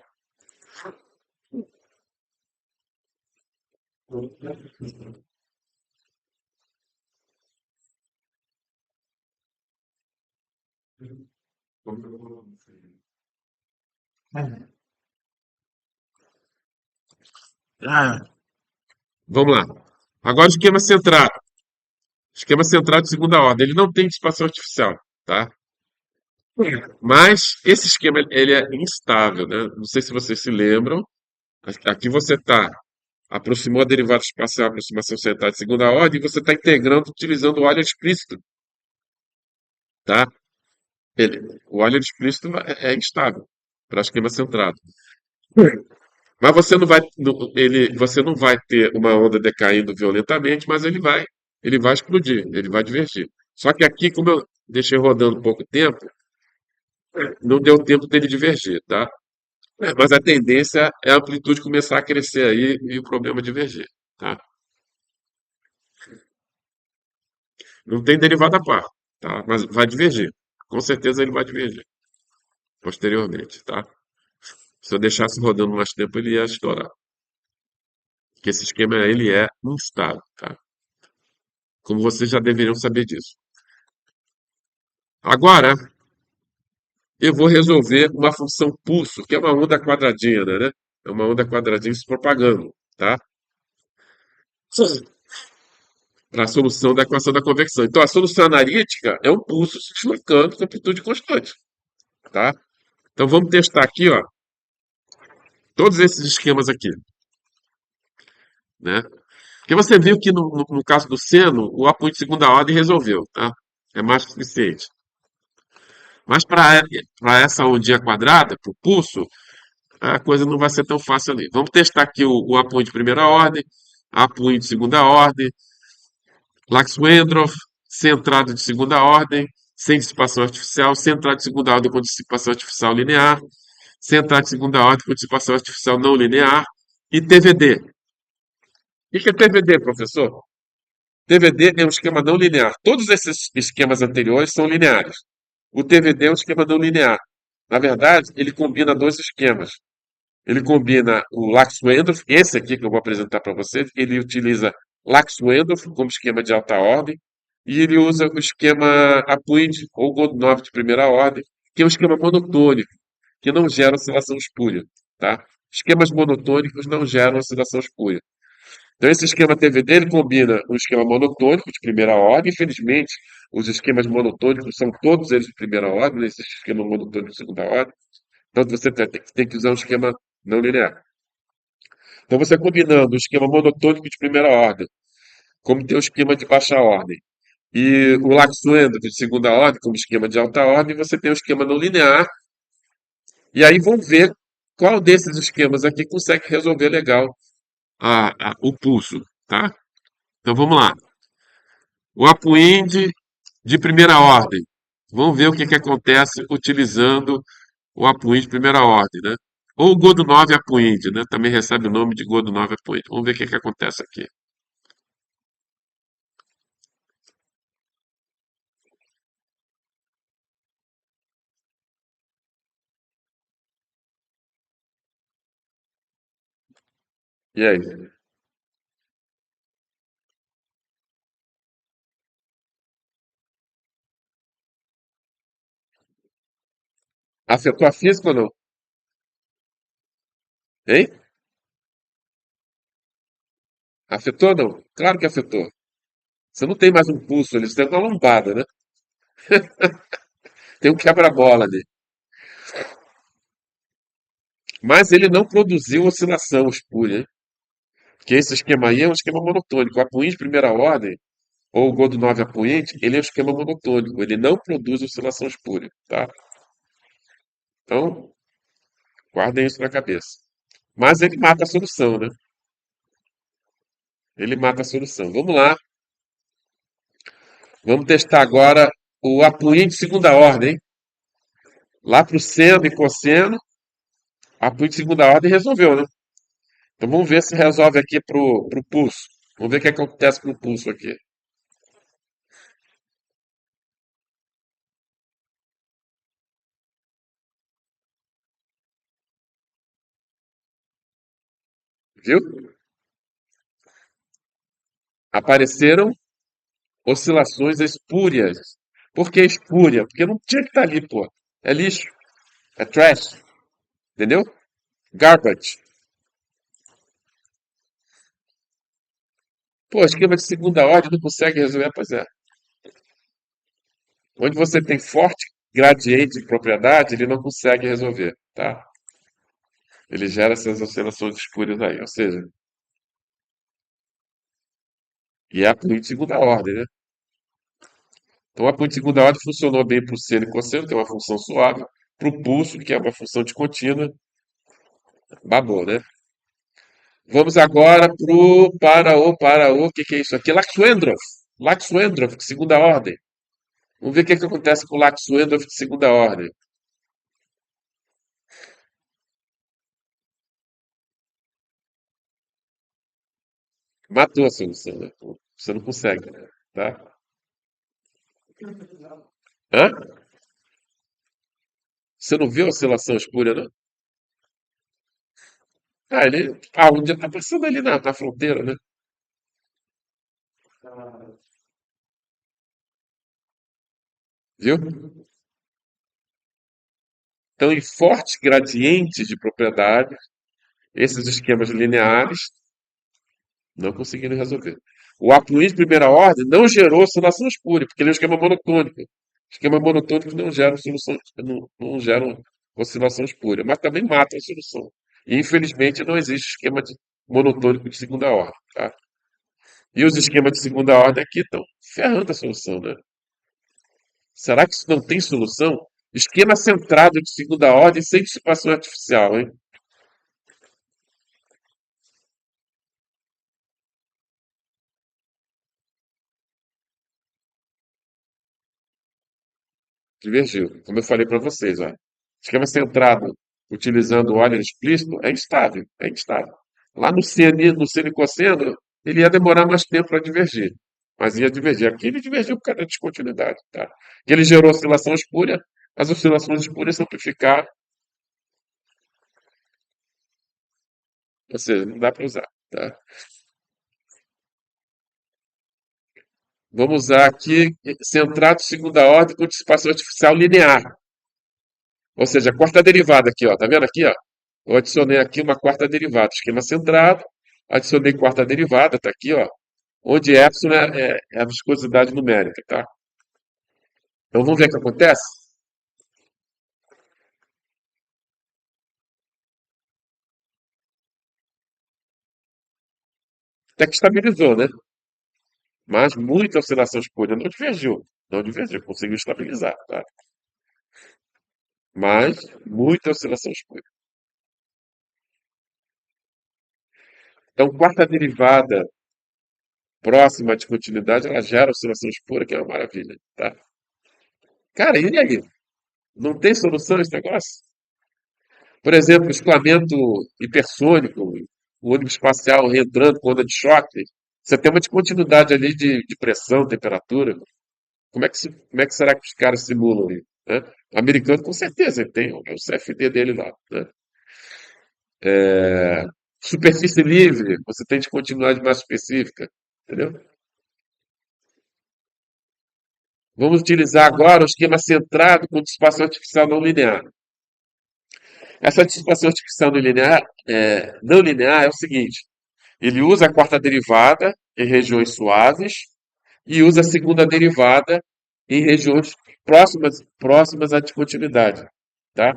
Ah, vamos lá. Agora o esquema centrado. Esquema centrado de segunda ordem. Ele não tem dissipação artificial, tá? Mas esse esquema ele é instável, né? Não sei se vocês se lembram. Aqui você está aproximou a derivada espacial, aproximação centrada de segunda ordem, e você está integrando utilizando o Euler explícito, tá? O Euler explícito é instável para esquema centrado. Mas você não vai, você não vai ter uma onda decaindo violentamente, mas ele vai explodir, ele vai divergir. Só que aqui, como eu deixei rodando pouco tempo, não deu tempo dele divergir, tá? Mas a tendência é a amplitude começar a crescer aí e o problema divergir, tá? Não tem derivada a par, tá? Mas vai divergir. Com certeza ele vai divergir posteriormente, tá? Se eu deixasse rodando mais tempo, ele ia estourar. Porque esse esquema, ele é instável, tá? Como vocês já deveriam saber disso. Agora, eu vou resolver uma função pulso, que é uma onda quadradinha, né? É uma onda quadradinha se propagando, tá? Para a solução da equação da convecção. Então, a solução analítica é um pulso se deslocando com amplitude constante, tá? Então, vamos testar aqui, ó, todos esses esquemas aqui, né? Porque você viu que no caso do seno, o apoio de segunda ordem resolveu, tá? É mais que suficiente. Mas para essa ondinha quadrada, para o pulso, a coisa não vai ser tão fácil ali. Vamos testar aqui o apoio de primeira ordem, apoio de segunda ordem, Lax-Wendorf, centrado de segunda ordem, sem dissipação artificial, centrado de segunda ordem com dissipação artificial linear, centrado de segunda ordem com dissipação artificial não linear, e TVD. O que é TVD, professor? TVD é um esquema não linear. Todos esses esquemas anteriores são lineares. O TVD é um esquema não linear. Na verdade, ele combina dois esquemas. Ele combina o Lax-Wendorf, esse aqui que eu vou apresentar para vocês, ele utiliza Lax-Wendorf como esquema de alta ordem, e ele usa o esquema Apuid ou Godunov de primeira ordem, que é um esquema monotônico, que não gera oscilação espúria. Tá? Esquemas monotônicos não geram oscilação espúria. Então, esse esquema TVD ele combina um esquema monotônico de primeira ordem. Infelizmente, os esquemas monotônicos são todos eles de primeira ordem, não existe esquema monotônico de segunda ordem. Então, você tem que usar um esquema não linear. Então, você combinando o esquema monotônico de primeira ordem, como tem o esquema de baixa ordem, e o laxuendo de segunda ordem, como esquema de alta ordem, você tem o esquema não linear, e aí vamos ver qual desses esquemas aqui consegue resolver legal o pulso, tá? Então, vamos lá. O upwind de primeira ordem. Vamos ver o que acontece utilizando o upwind de primeira ordem, né? Ou o Godunov upwind, né? Também recebe o nome de Godunov upwind. Vamos ver o que acontece aqui. E aí? Afetou a física ou não? Hein? Afetou ou não? Claro que afetou. Você não tem mais um pulso ali, você tem uma lombada, né? Tem um quebra-bola ali. Mas ele não produziu oscilação espúria, hein? Porque esse esquema aí é um esquema monotônico. O apoente de primeira ordem, ou o Godunov apoente, ele é um esquema monotônico. Ele não produz oscilação espúria, tá? Então, guardem isso na cabeça. Mas ele mata a solução, né? Ele mata a solução. Vamos lá. Vamos testar agora o apoente de segunda ordem. Lá para o seno e cosseno, apoio de segunda ordem resolveu, né? Então vamos ver se resolve aqui pro pulso. Vamos ver o que acontece pro pulso aqui. Viu? Apareceram oscilações espúrias. Por que espúria? Porque não tinha que estar ali, pô. É lixo, é trash, entendeu? Garbage. Pô, esquema de segunda ordem não consegue resolver, pois é. Onde você tem forte gradiente de propriedade, ele não consegue resolver, tá? Ele gera essas oscilações espúrias aí, ou seja, e é a política de segunda ordem, né? Então a política de segunda ordem funcionou bem para o seno e cosseno, que é uma função suave, para o pulso, que é uma função de contínua, babou, né? Vamos agora para o, que é isso aqui? Laxwendorf. Laxwendorf, de segunda ordem. Vamos ver o que acontece com o Laxwendorf de segunda ordem. Matou a solução, né? Você não consegue, tá? Hã? Você não viu a oscilação espúria, não? Ah, onde tá passando ali na fronteira, né? Viu? Então, em fortes gradientes de propriedade, esses esquemas lineares não conseguiram resolver. O apluído de primeira ordem não gerou oscilação espúria, porque ele é um esquema monotônico. Esquema monotônico não geram solução, não geram oscilação espúria, mas também matam a solução. E, infelizmente, não existe esquema monotônico de segunda ordem, tá? E os esquemas de segunda ordem aqui estão ferrando a solução, né? Será que isso não tem solução? Esquema centrado de segunda ordem sem dissipação artificial, hein? Divergiu. Como eu falei para vocês, ó. Esquema centrado utilizando o Euler explícito é instável, é instável. Lá no seno e cosseno, ele ia demorar mais tempo para divergir, mas ia divergir. Aqui ele divergiu por causa da descontinuidade, tá? Que ele gerou oscilação espúria, as oscilações espúrias simplificaram, ou seja, não dá para usar, tá? Vamos usar aqui centrado de segunda ordem com dissipação artificial linear. Ou seja, a quarta derivada aqui, ó. Tá vendo aqui, ó? Eu adicionei aqui uma quarta derivada. Esquema centrado. Adicionei quarta derivada, tá aqui, ó. Onde epsilon é a viscosidade numérica, tá? Então vamos ver o que acontece? Até que estabilizou, né? Mas muita oscilação espúria não divergiu. Não divergiu, conseguiu estabilizar, tá? Mas muita oscilação espúria. Então, quarta derivada próxima de continuidade, ela gera oscilação espúria, que é uma maravilha, tá? Cara, e aí? Não tem solução esse negócio? Por exemplo, escoamento hipersônico, o ônibus espacial reentrando com onda de choque. Você tem uma descontinuidade ali de pressão, temperatura. Como é que será que os caras simulam ali? Né? O americano, com certeza, ele tem o CFD dele lá. Né? Superfície livre, você tem descontinuidade mais específica. Entendeu? Vamos utilizar agora o esquema centrado com dissipação artificial não linear. Essa dissipação artificial não linear é o seguinte: ele usa a quarta derivada em regiões suaves e usa a segunda derivada em regiões próximas à descontinuidade, tá?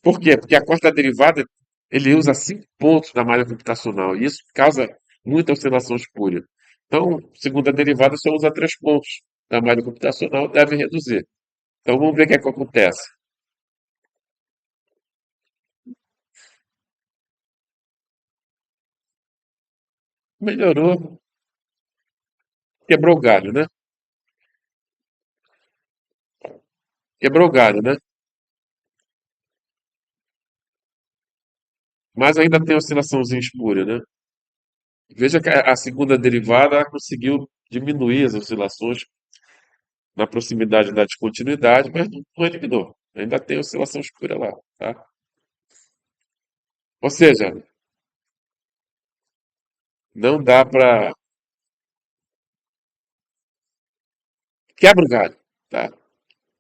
Por quê? Porque a quarta derivada ele usa 5 pontos da malha computacional e isso causa muita oscilação espúria. Então, segunda derivada só usa 3 pontos da malha computacional, deve reduzir. Então, vamos ver o que é que acontece. Melhorou, quebrou o galho, né? Quebrou o galho, né? Mas ainda tem oscilaçãozinha espúria, né? Veja que a segunda derivada conseguiu diminuir as oscilações na proximidade da descontinuidade, mas não eliminou. Ainda tem oscilação espúria lá, tá? Ou seja, não dá para quebra o galho, tá?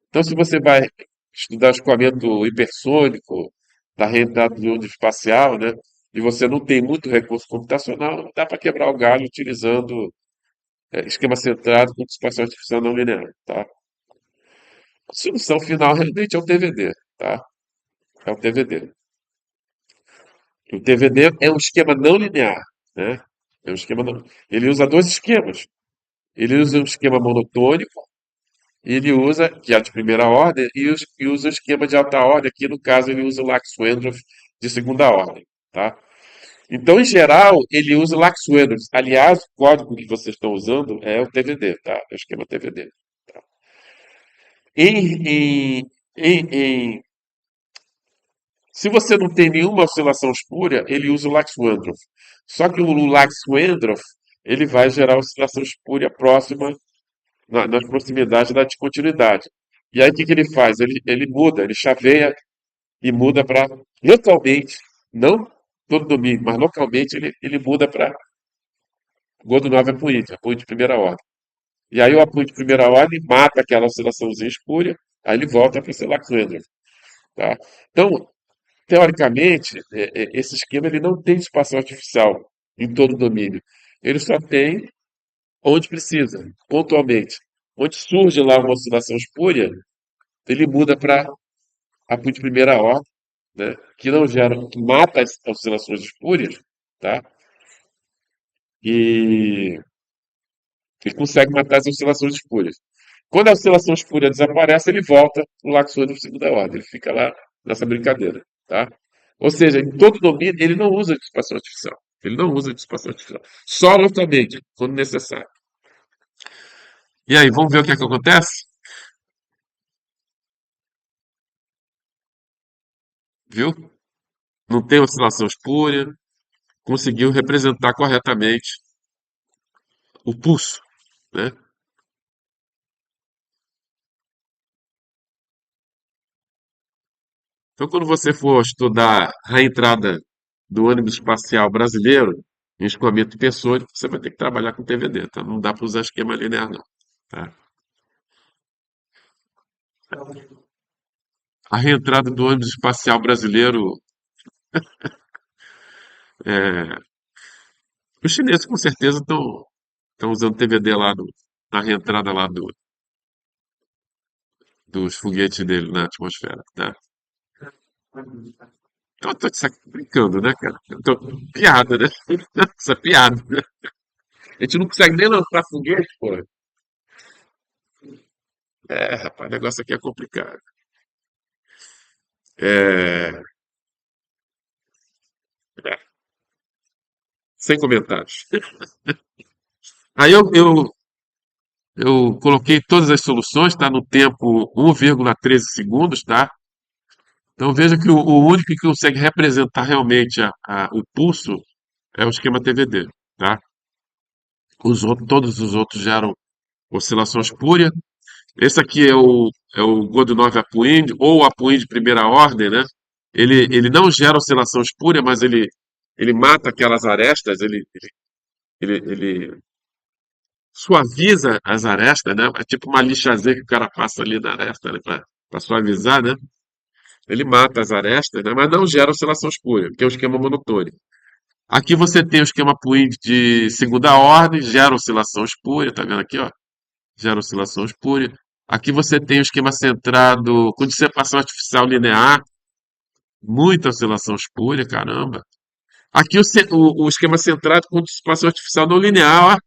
Então, se você vai estudar o escoamento hipersônico da reentrada do ônibus espacial, né, e você não tem muito recurso computacional, dá para quebrar o galho utilizando esquema centrado com dispersão artificial não linear, tá? A solução final realmente é o TVD, tá? É o TVD. O TVD é um esquema não linear, né? É um esquema não... Ele usa dois esquemas. Ele usa um esquema monotônico, e ele usa, que é de primeira ordem, e usa o esquema de alta ordem. Aqui, no caso, ele usa o Lax-Wendorf de segunda ordem, tá? Então, em geral, ele usa o Lax-Wendorf. Aliás, o código que vocês estão usando é o TVD, tá? É o esquema TVD. Tá? Em, em, em Se você não tem nenhuma oscilação espúria, ele usa o Lax-Wendorf. Só que o Lax-Wendorf, ele vai gerar oscilação espúria próxima, nas proximidades da descontinuidade. E aí, o que ele faz? Ele muda, ele chaveia e muda para, localmente, não todo domínio, mas localmente, ele muda para Godunov Apuíde de primeira ordem. E aí, o Apuíde de primeira ordem mata aquela oscilaçãozinha espúria, aí ele volta para ser Lax-Wendorf. Tá? Então, teoricamente, esse esquema ele não tem espaço artificial em todo o domínio. Ele só tem onde precisa, pontualmente. Onde surge lá uma oscilação espúria, ele muda para a de primeira ordem, né, que não gera, que mata as oscilações espúrias, tá? E, e consegue matar as oscilações espúrias. Quando a oscilação espúria desaparece, ele volta para o laxônico de segunda ordem. Ele fica lá nessa brincadeira, tá? Ou seja, em todo domínio, ele não usa dissipação artificial. Ele não usa dissipação artificial. Só localmente, quando necessário. E aí, vamos ver o que é que acontece? Viu? Não tem oscilação espúria, conseguiu representar corretamente o pulso, né? Então, quando você for estudar a entrada do ônibus espacial brasileiro em escoamento hipersônico, você vai ter que trabalhar com TVD, tá? Não dá para usar esquema linear, não. Tá? A reentrada do ônibus espacial brasileiro, é, os chineses com certeza estão usando TVD lá na reentrada lá dos foguetes dele na atmosfera, tá? Então, eu tô brincando, né, cara? Piada, né? Essa piada, né? A gente não consegue nem lançar foguete, pô. É, rapaz, o negócio aqui é complicado. É, é, sem comentários. Aí eu coloquei todas as soluções, tá? No tempo 1,13 segundos, tá? Então veja que o único que consegue representar realmente o pulso é o esquema TVD, tá? Todos os outros geram oscilação espúria. Esse aqui é o Godunov Apuíde, ou Apuíde de primeira ordem, né? Ele não gera oscilação espúria, mas ele mata aquelas arestas, ele suaviza as arestas, né? É tipo uma lixazinha que o cara passa ali na aresta, né? Para suavizar, né? Ele mata as arestas, né? Mas não gera oscilação espúria, que é o esquema monotônico. Aqui você tem o esquema Puig de segunda ordem, gera oscilação espúria, tá vendo aqui, ó? Gera oscilação espúria. Aqui você tem o esquema centrado com dissipação artificial linear, muita oscilação espúria, caramba. Aqui o esquema centrado com dissipação artificial não linear, ó,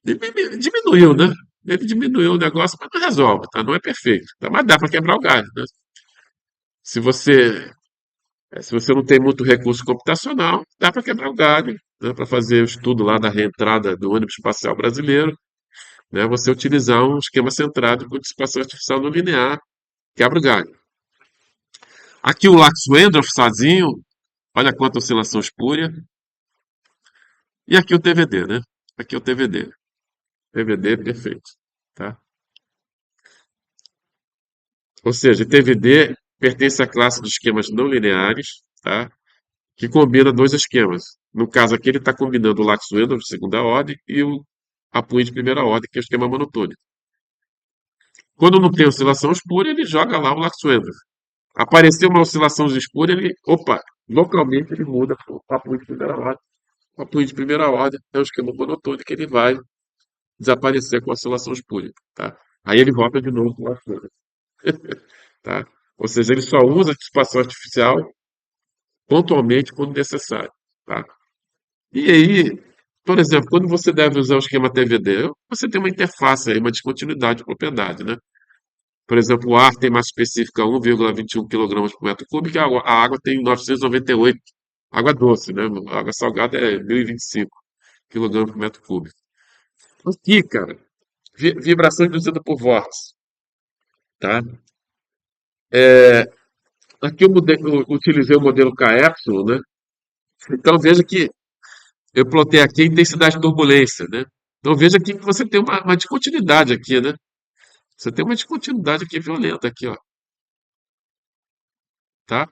diminuiu, né? Ele diminuiu o negócio, mas não resolve, tá? Não é perfeito, tá? Mas dá para quebrar o galho, né? Se você, se você não tem muito recurso computacional, dá para quebrar o galho, né? Para fazer o estudo lá da reentrada do ônibus espacial brasileiro, né? Você utilizar um esquema centrado com dissipação artificial não linear, quebra o galho. Aqui o Lax-Wendorf sozinho, olha quanta oscilação espúria. E aqui o TVD, né? Aqui é o TVD. TVD perfeito, tá? Ou seja, TVD pertence à classe de esquemas não lineares, tá? Que combina dois esquemas. No caso aqui, ele está combinando o Lax-Wendorf de segunda ordem e o Apuíde de primeira ordem, que é o esquema monotônico. Quando não tem oscilação espúria, ele joga lá o Laxwender. Apareceu uma oscilação espúria, ele, opa, localmente ele muda para o papo de primeira ordem. O papo de primeira ordem é um esquema monotônico que ele vai desaparecer com a oscilação espúria, tá? Aí ele volta de novo para o Laxwender, tá? Ou seja, ele só usa a dissipação artificial pontualmente quando necessário, tá? E aí, por exemplo, quando você deve usar o esquema TVD, você tem uma interface aí, uma descontinuidade de propriedade, né? Por exemplo, o ar tem massa específica 1,21 kg por metro cúbico, a água tem 998. Água doce, né? A água salgada é 1025 kg por metro cúbico. Aqui, cara, vibração induzida por vórtice, tá? Aqui eu utilizei o modelo K-Epsilon, né? Então veja que eu plotei aqui a intensidade de turbulência, né? Então veja aqui que você tem uma descontinuidade aqui, né? Você tem uma descontinuidade aqui violenta aqui, ó, tá?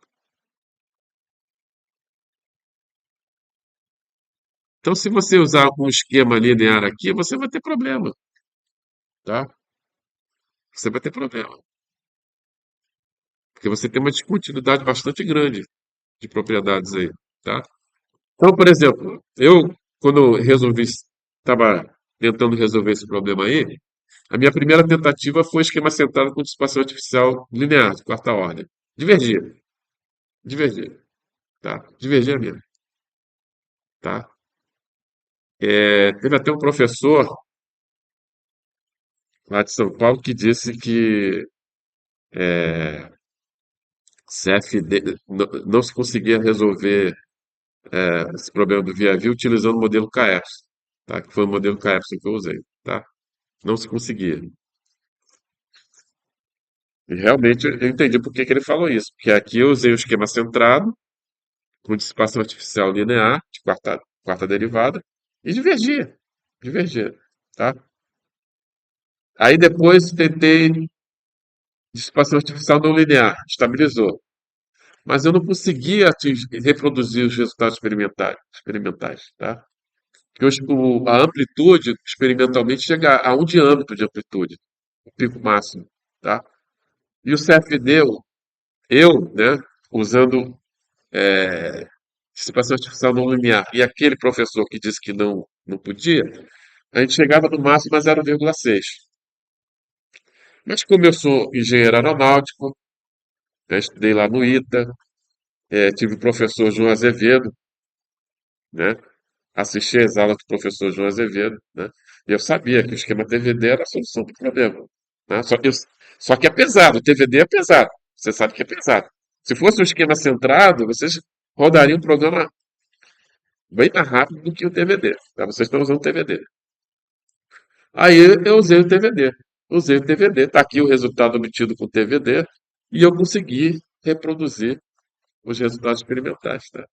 Então se você usar um esquema linear aqui, você vai ter problema, tá? Você vai ter problema, porque você tem uma descontinuidade bastante grande de propriedades aí, tá? Então, por exemplo, eu quando estava tentando resolver esse problema aí, a minha primeira tentativa foi esquema centrado com dissipação artificial linear de quarta ordem. Divergia, divergia, tá? Divergia mesmo, tá? Teve até um professor lá de São Paulo que disse que CFD não se conseguia resolver esse problema do via-via utilizando o modelo KEPS, tá? Que foi o modelo KEPS que eu usei, tá? Não se conseguia. E realmente eu entendi por que que ele falou isso, porque aqui eu usei o esquema centrado, com dissipação artificial linear, de quarta derivada, e divergia, divergia, tá? Aí depois tentei dissipação artificial não linear, estabilizou. Mas eu não conseguia reproduzir os resultados experimentais, tá? Porque a amplitude, experimentalmente, chega a um diâmetro de amplitude, o pico máximo, tá? E o CFD, né, usando dissipação artificial não linear, e aquele professor que disse que não podia, a gente chegava no máximo a 0,6. Mas como eu sou engenheiro aeronáutico, né, estudei lá no ITA, tive o professor João Azevedo, né? Assisti às aulas do professor João Azevedo, né? E eu sabia que o esquema TVD era a solução para o problema, né? Só que é pesado, o TVD é pesado. Você sabe que é pesado. Se fosse um esquema centrado, vocês rodariam um programa bem mais rápido do que o TVD. Tá? Vocês estão usando o TVD. Aí eu usei o TVD. Usei o TVD. Está aqui o resultado obtido com o TVD. E eu consegui reproduzir os resultados experimentais. Tá?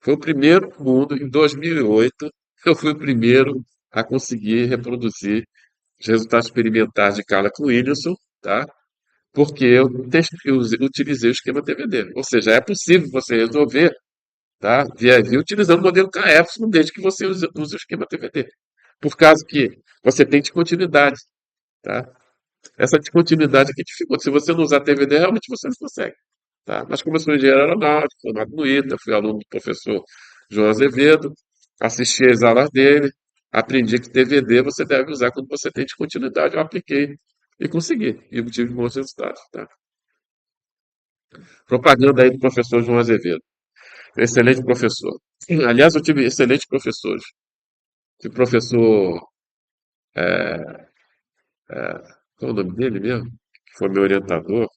Foi o primeiro mundo, em 2008, eu fui o primeiro a conseguir reproduzir os resultados experimentais de Carla Williamson, tá? Porque eu utilizei o esquema TVD. Ou seja, é possível você resolver, tá? Via via utilizando o modelo KF, desde que você use o esquema TVD. Por causa que você tem descontinuidade, tá? Essa descontinuidade aqui dificulta. Se você não usar TVD, realmente você não consegue. Tá? Mas como eu sou engenheiro aeronáutico, formado no ITA, fui aluno do professor João Azevedo, assisti às aulas dele, aprendi que TVD você deve usar quando você tem descontinuidade. Eu apliquei e consegui, e obtive bons resultados. Tá? Propaganda aí do professor João Azevedo. Excelente professor. Aliás, eu tive excelentes professores. Tive professor, qual é o nome dele mesmo? Que foi meu orientador.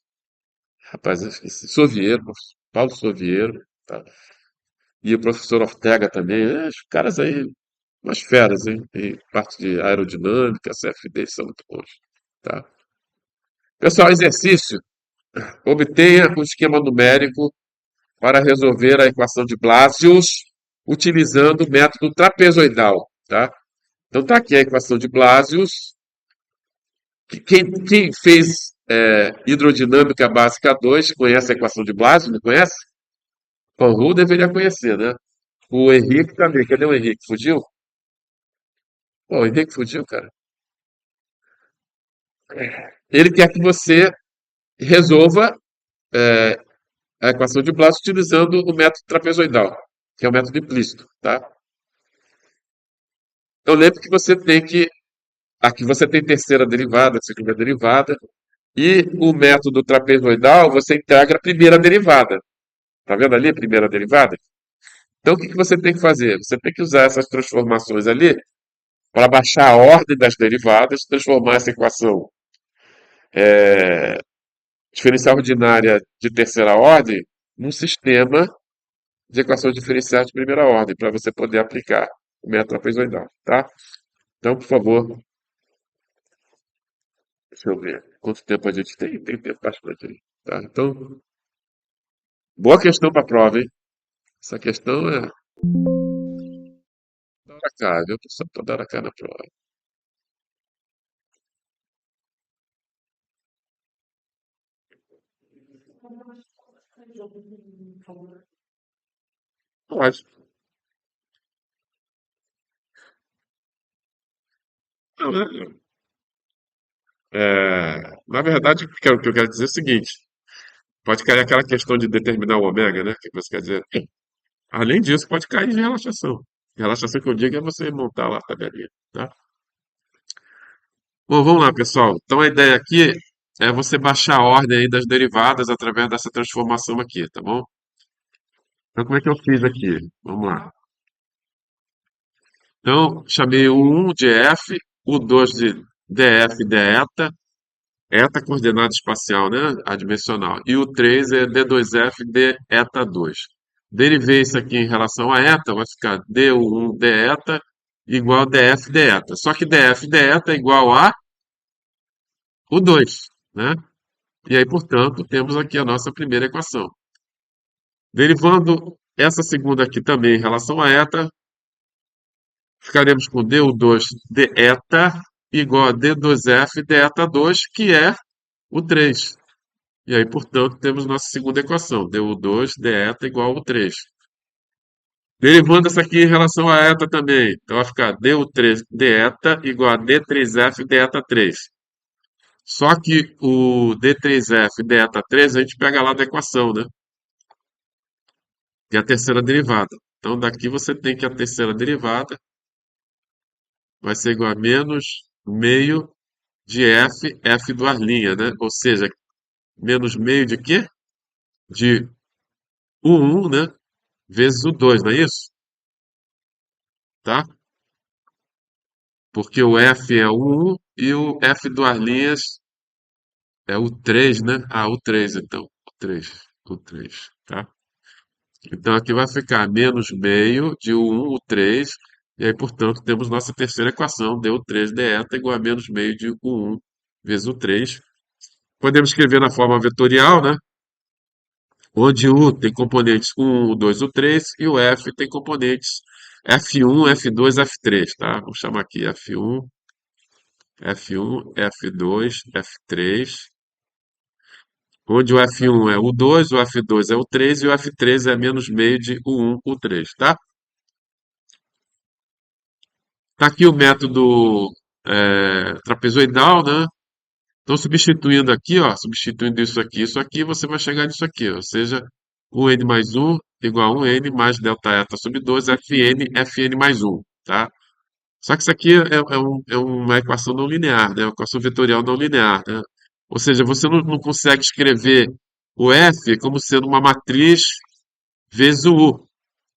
Rapaz, eu esqueci. Sovieiro, Paulo Sovieiro. Tá? E o professor Ortega também. Os caras aí, umas feras, hein? Em parte de aerodinâmica, CFD, são muito bons. Tá? Pessoal, exercício. Obtenha um esquema numérico para resolver a equação de Blasius utilizando o método trapezoidal. Tá? Então tá aqui a equação de Blasius. Quem fez hidrodinâmica básica 2 conhece a equação de Blasius? Não conhece? Panru deveria conhecer, né? O Henrique também. Cadê o Henrique? Fugiu? Pô, o Henrique fugiu, cara. Ele quer que você resolva a equação de Blass utilizando o método trapezoidal, que é o método implícito, tá? Então lembre que você tem que aqui você tem terceira derivada, segunda derivada, e o método trapezoidal você integra a primeira derivada. Tá vendo ali a primeira derivada? Então o que que você tem que fazer? Você tem que usar essas transformações ali para baixar a ordem das derivadas, transformar essa equação diferencial ordinária de terceira ordem num sistema de equações diferenciais de primeira ordem, para você poder aplicar o método trapezoidal, tá? Então, por favor, deixa eu ver quanto tempo a gente tem. Tem tempo bastante aí, tá? Então, boa questão para a prova, hein? Essa questão é da cara, viu? Só para dar a cara na prova. Pode. Não, na verdade, o que eu quero dizer é o seguinte: pode cair aquela questão de determinar o ômega, né? Que você quer dizer. Além disso, pode cair em relaxação. Relaxação que eu digo é você montar lá a tabelinha, tá? Bom, vamos lá, pessoal. Então a ideia aqui é você baixar a ordem aí das derivadas através dessa transformação aqui, tá bom? Então como é que eu fiz aqui? Vamos lá. Então, chamei o 1 de F, o 2 de df de eta, eta coordenada espacial, né? Adimensional. E o 3 é d2f de eta 2. Derivei isso aqui em relação a eta, vai ficar du1 de eta igual a df de eta. Só que df de eta é igual a o 2, né? E aí, portanto, temos aqui a nossa primeira equação. Derivando essa segunda aqui também em relação a eta, ficaremos com du2 de eta igual a d2f de eta 2, que é o 3. E aí, portanto, temos nossa segunda equação, du2 de eta igual ao 3. Derivando essa aqui em relação a eta também, então vai ficar du3 de eta igual a d3f de eta 3. Só que o d3f de eta 3 a gente pega lá da equação, né? Que é a terceira derivada. Então, daqui você tem que a terceira derivada vai ser igual a menos meio de f duas linhas, né? Ou seja, menos meio de quê? De o 1, né? Vezes o 2, não é isso? Tá? Porque o f é o 1 e o f duas linhas é o 3, né? Ah, o 3, então. O 3. O 3, tá? Então aqui vai ficar menos meio de o 1, o 3, e aí, portanto, temos nossa terceira equação, du3 de eta igual a menos meio de o 1 vezes o 3. Podemos escrever na forma vetorial, né? Onde o U tem componentes 1, o 2, o 3, e o F tem componentes F1, F2, F3, tá? Vamos chamar aqui F1, F1, F2, F3, onde o F1 é o 2, o F2 é o 3 e o F3 é menos meio de o 1, o 3, tá? Tá aqui o método trapezoidal, né? Então, substituindo aqui, ó, substituindo isso aqui, você vai chegar nisso aqui, ó, ou seja, 1n mais 1 igual a 1n mais delta eta sobre 2, fn mais 1, tá? Só que isso aqui é uma equação não linear, né? Uma equação vetorial não linear, né? Ou seja, você não consegue escrever o f como sendo uma matriz vezes o u,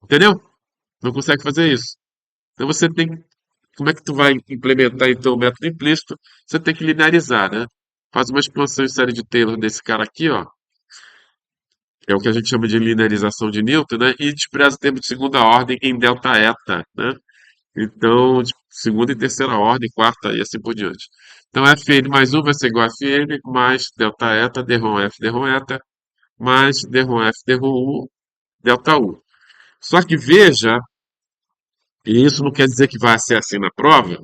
entendeu? Não consegue fazer isso. Então você tem, como é que tu vai implementar então o método implícito? Você tem que linearizar, né? Faz uma expansão em série de Taylor desse cara aqui, ó. É o que a gente chama de linearização de Newton, né? E despreza o termo de segunda ordem em delta eta, né? Então, de segunda e terceira ordem, quarta e assim por diante. Então, Fn mais 1 vai ser igual a Fn mais delta eta, derrom F, derrom eta, mais derrom F, derrom U, delta U. Só que veja, e isso não quer dizer que vai ser assim na prova,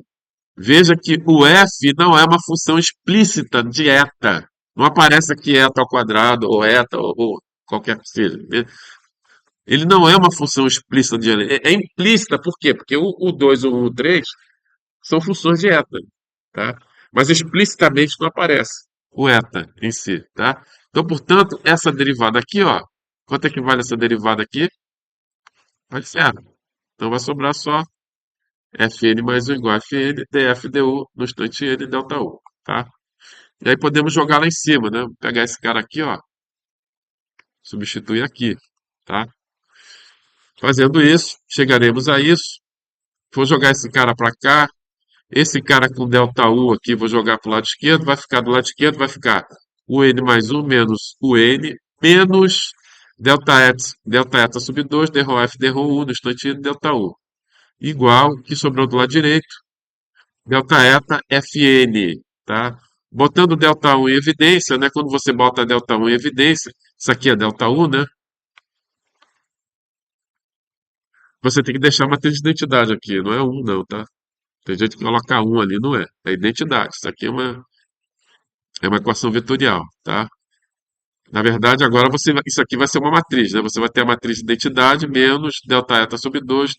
veja que o f não é uma função explícita de eta. Não aparece aqui eta ao quadrado, ou eta, ou qualquer que seja. Ele não é uma função explícita de eta. É implícita, por quê? Porque o 2, o 1 e o 3 são funções de eta. Tá? mas explicitamente não aparece o eta em si, tá? Então, portanto, essa derivada aqui, ó, quanto é que vale essa derivada aqui? Vai zero. Então vai sobrar só Fn mais 1 igual a Fn, df du no instante n delta U, tá? E aí podemos jogar lá em cima, né? Vou pegar esse cara aqui, ó, substituir aqui, tá? Fazendo isso, chegaremos a isso. Vou jogar esse cara para cá. Esse cara com delta U aqui, vou jogar para o lado esquerdo. Vai ficar do lado esquerdo, vai ficar o n mais 1 menos o n menos delta eta sub 2, d rho f, d rho U no instante n, delta U. Igual que sobrou do lado direito, delta eta Fn, tá? Botando delta U em evidência, né? Quando você bota delta U em evidência, isso aqui é delta U, né? Você tem que deixar a matriz de identidade aqui, não é um não, tá? Tem gente que coloca um ali, não é. É identidade. Isso aqui é uma equação vetorial, tá? Na verdade, agora isso aqui vai ser uma matriz, né? Você vai ter a matriz de identidade menos delta eta sobre 2,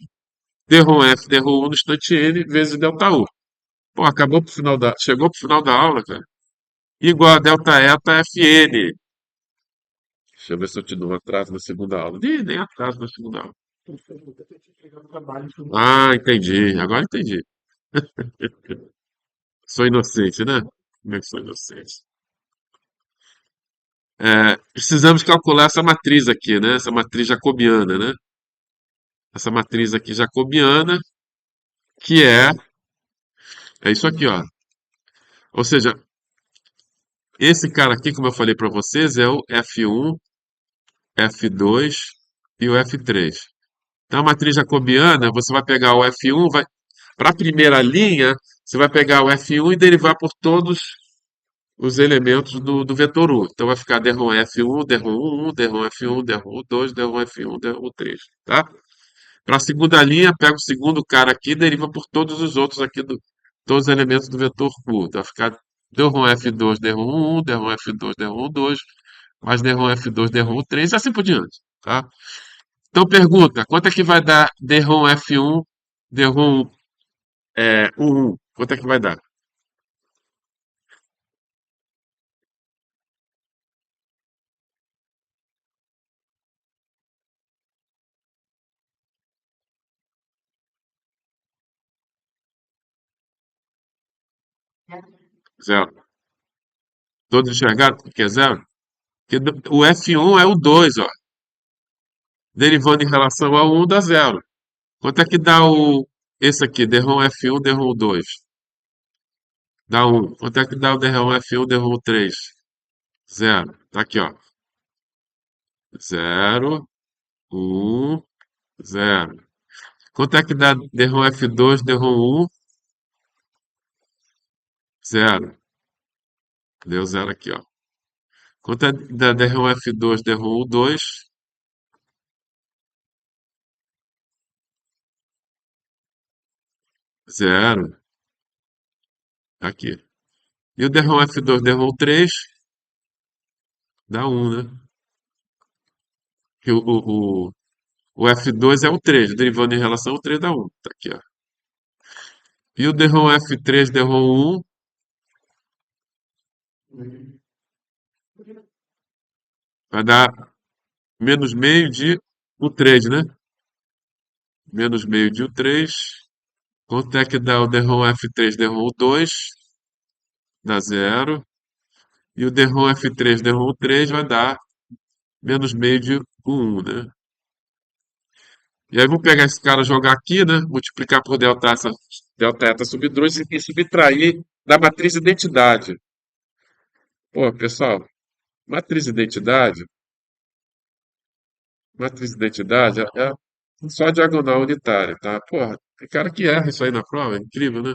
d rho f, d rho 1 no instante n vezes delta U. Pô, chegou pro final da aula, cara. Igual a delta eta Fn. Deixa eu ver se eu te dou um atraso na segunda aula. Ih, nem atraso na segunda aula. Ah, entendi. Agora entendi. Sou inocente, né? Como é que sou inocente? Precisamos calcular essa matriz aqui, né? Essa matriz jacobiana, né? Essa matriz aqui jacobiana, que é isso aqui, ó. Ou seja, esse cara aqui, como eu falei para vocês, é o F1, F2 e o F3. Então, a matriz jacobiana, você vai pegar o F1, para a primeira linha, você vai pegar o F1 e derivar por todos os elementos do vetor U. Então, vai ficar D1 F1, D1 1, D1 F1, D1 2, D1 F1, D1 3, tá? Para a segunda linha, pega o segundo cara aqui e deriva por todos os outros aqui, todos os elementos do vetor U. Então, vai ficar D1 F2, D1 1, D1 F2, D1 2, mais D1 F2, D1 3 e assim por diante, tá? Então, pergunta, quanto é que vai dar D1 F1, D1 1? Quanto é que vai dar? Zero. Todos enxergaram que é zero? Porque o F1 é o 2, ó. Derivando em relação ao 1 dá zero. Quanto é que dá esse aqui, D-ROM F1, D-ROM 2? Dá 1. Quanto é que dá o D-ROM F1, D-ROM 3? Zero. Tá aqui, ó. Zero, 1, zero. Quanto é que dá D-ROM F2, D-ROM 1? Zero. Deu zero aqui, ó. Quanto é que dá D-ROM F2, D-ROM 2? Zero. Tá aqui. E o D-ROM F2, D-ROM 3? Dá 1, né? Que o F2 é o 3, derivando em relação ao 3 dá 1. Tá aqui, ó. E o D-ROM F3, D-ROM 1 vai dar menos meio de o 3, né? Menos meio de o 3. Quanto é que dá o D-ROM F3, D-ROM 2? Dá zero. E o D-ROM F3, D-ROM 3 vai dar menos meio de o 1, né? E aí vou pegar esse cara, jogar aqui, né? Multiplicar por delta eta sub 2 e subtrair da matriz identidade. Pô, pessoal, matriz identidade, matriz identidade é só diagonal unitária, tá? Porra, tem cara que erra isso aí na prova, é incrível, né?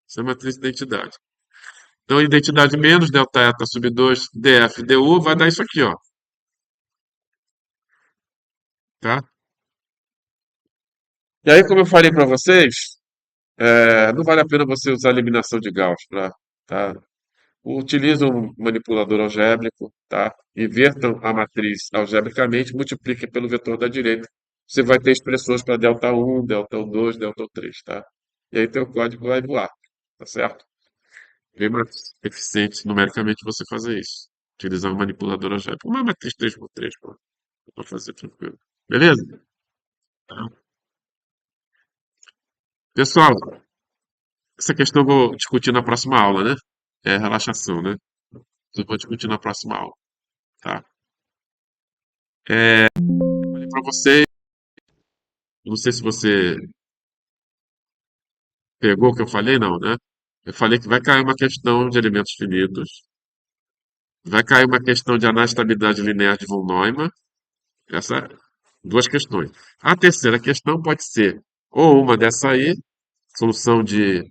Isso é matriz de identidade. Então, identidade menos delta eta sub 2 df du vai dar isso aqui, ó, tá? E aí, como eu falei para vocês, não vale a pena você usar eliminação de Gauss, tá? Utilize um manipulador algébrico, tá? Invertam a matriz algebricamente, multipliquem pelo vetor da direita você vai ter expressões para delta um, delta 2, delta 3, tá? E aí teu código vai voar, tá certo? Bem mais eficiente numericamente você fazer isso. Utilizar uma manipuladora algébrica. Uma matriz 3x3, pô. Pra fazer tranquilo. Beleza? Pessoal, essa questão eu vou discutir na próxima aula, né? É relaxação, né? Eu vou discutir na próxima aula, tá? Falei para você, não sei se você pegou o que eu falei, não, né? Eu falei que vai cair uma questão de elementos finitos, vai cair uma questão de anastabilidade linear de von Neumann, essa, duas questões. A terceira questão pode ser ou uma dessa aí, solução de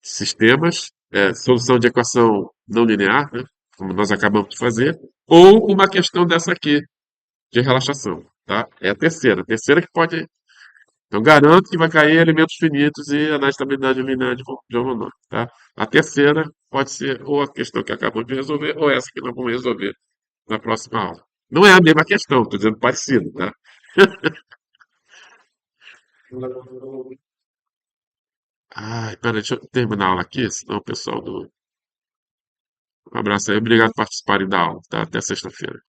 sistemas, solução de equação não linear, né? Como nós acabamos de fazer, ou uma questão dessa aqui, de relaxação, tá? É a terceira que pode. Então, garanto que vai cair elementos finitos e a estabilidade linear de Von Neumann, tá? A terceira pode ser ou a questão que acabamos de resolver, ou essa que nós vamos resolver na próxima aula. Não é a mesma questão, estou dizendo parecido, tá? Ai, peraí, deixa eu terminar a aula aqui, senão o pessoal do. Um abraço aí, obrigado por participarem da aula, tá? Até sexta-feira.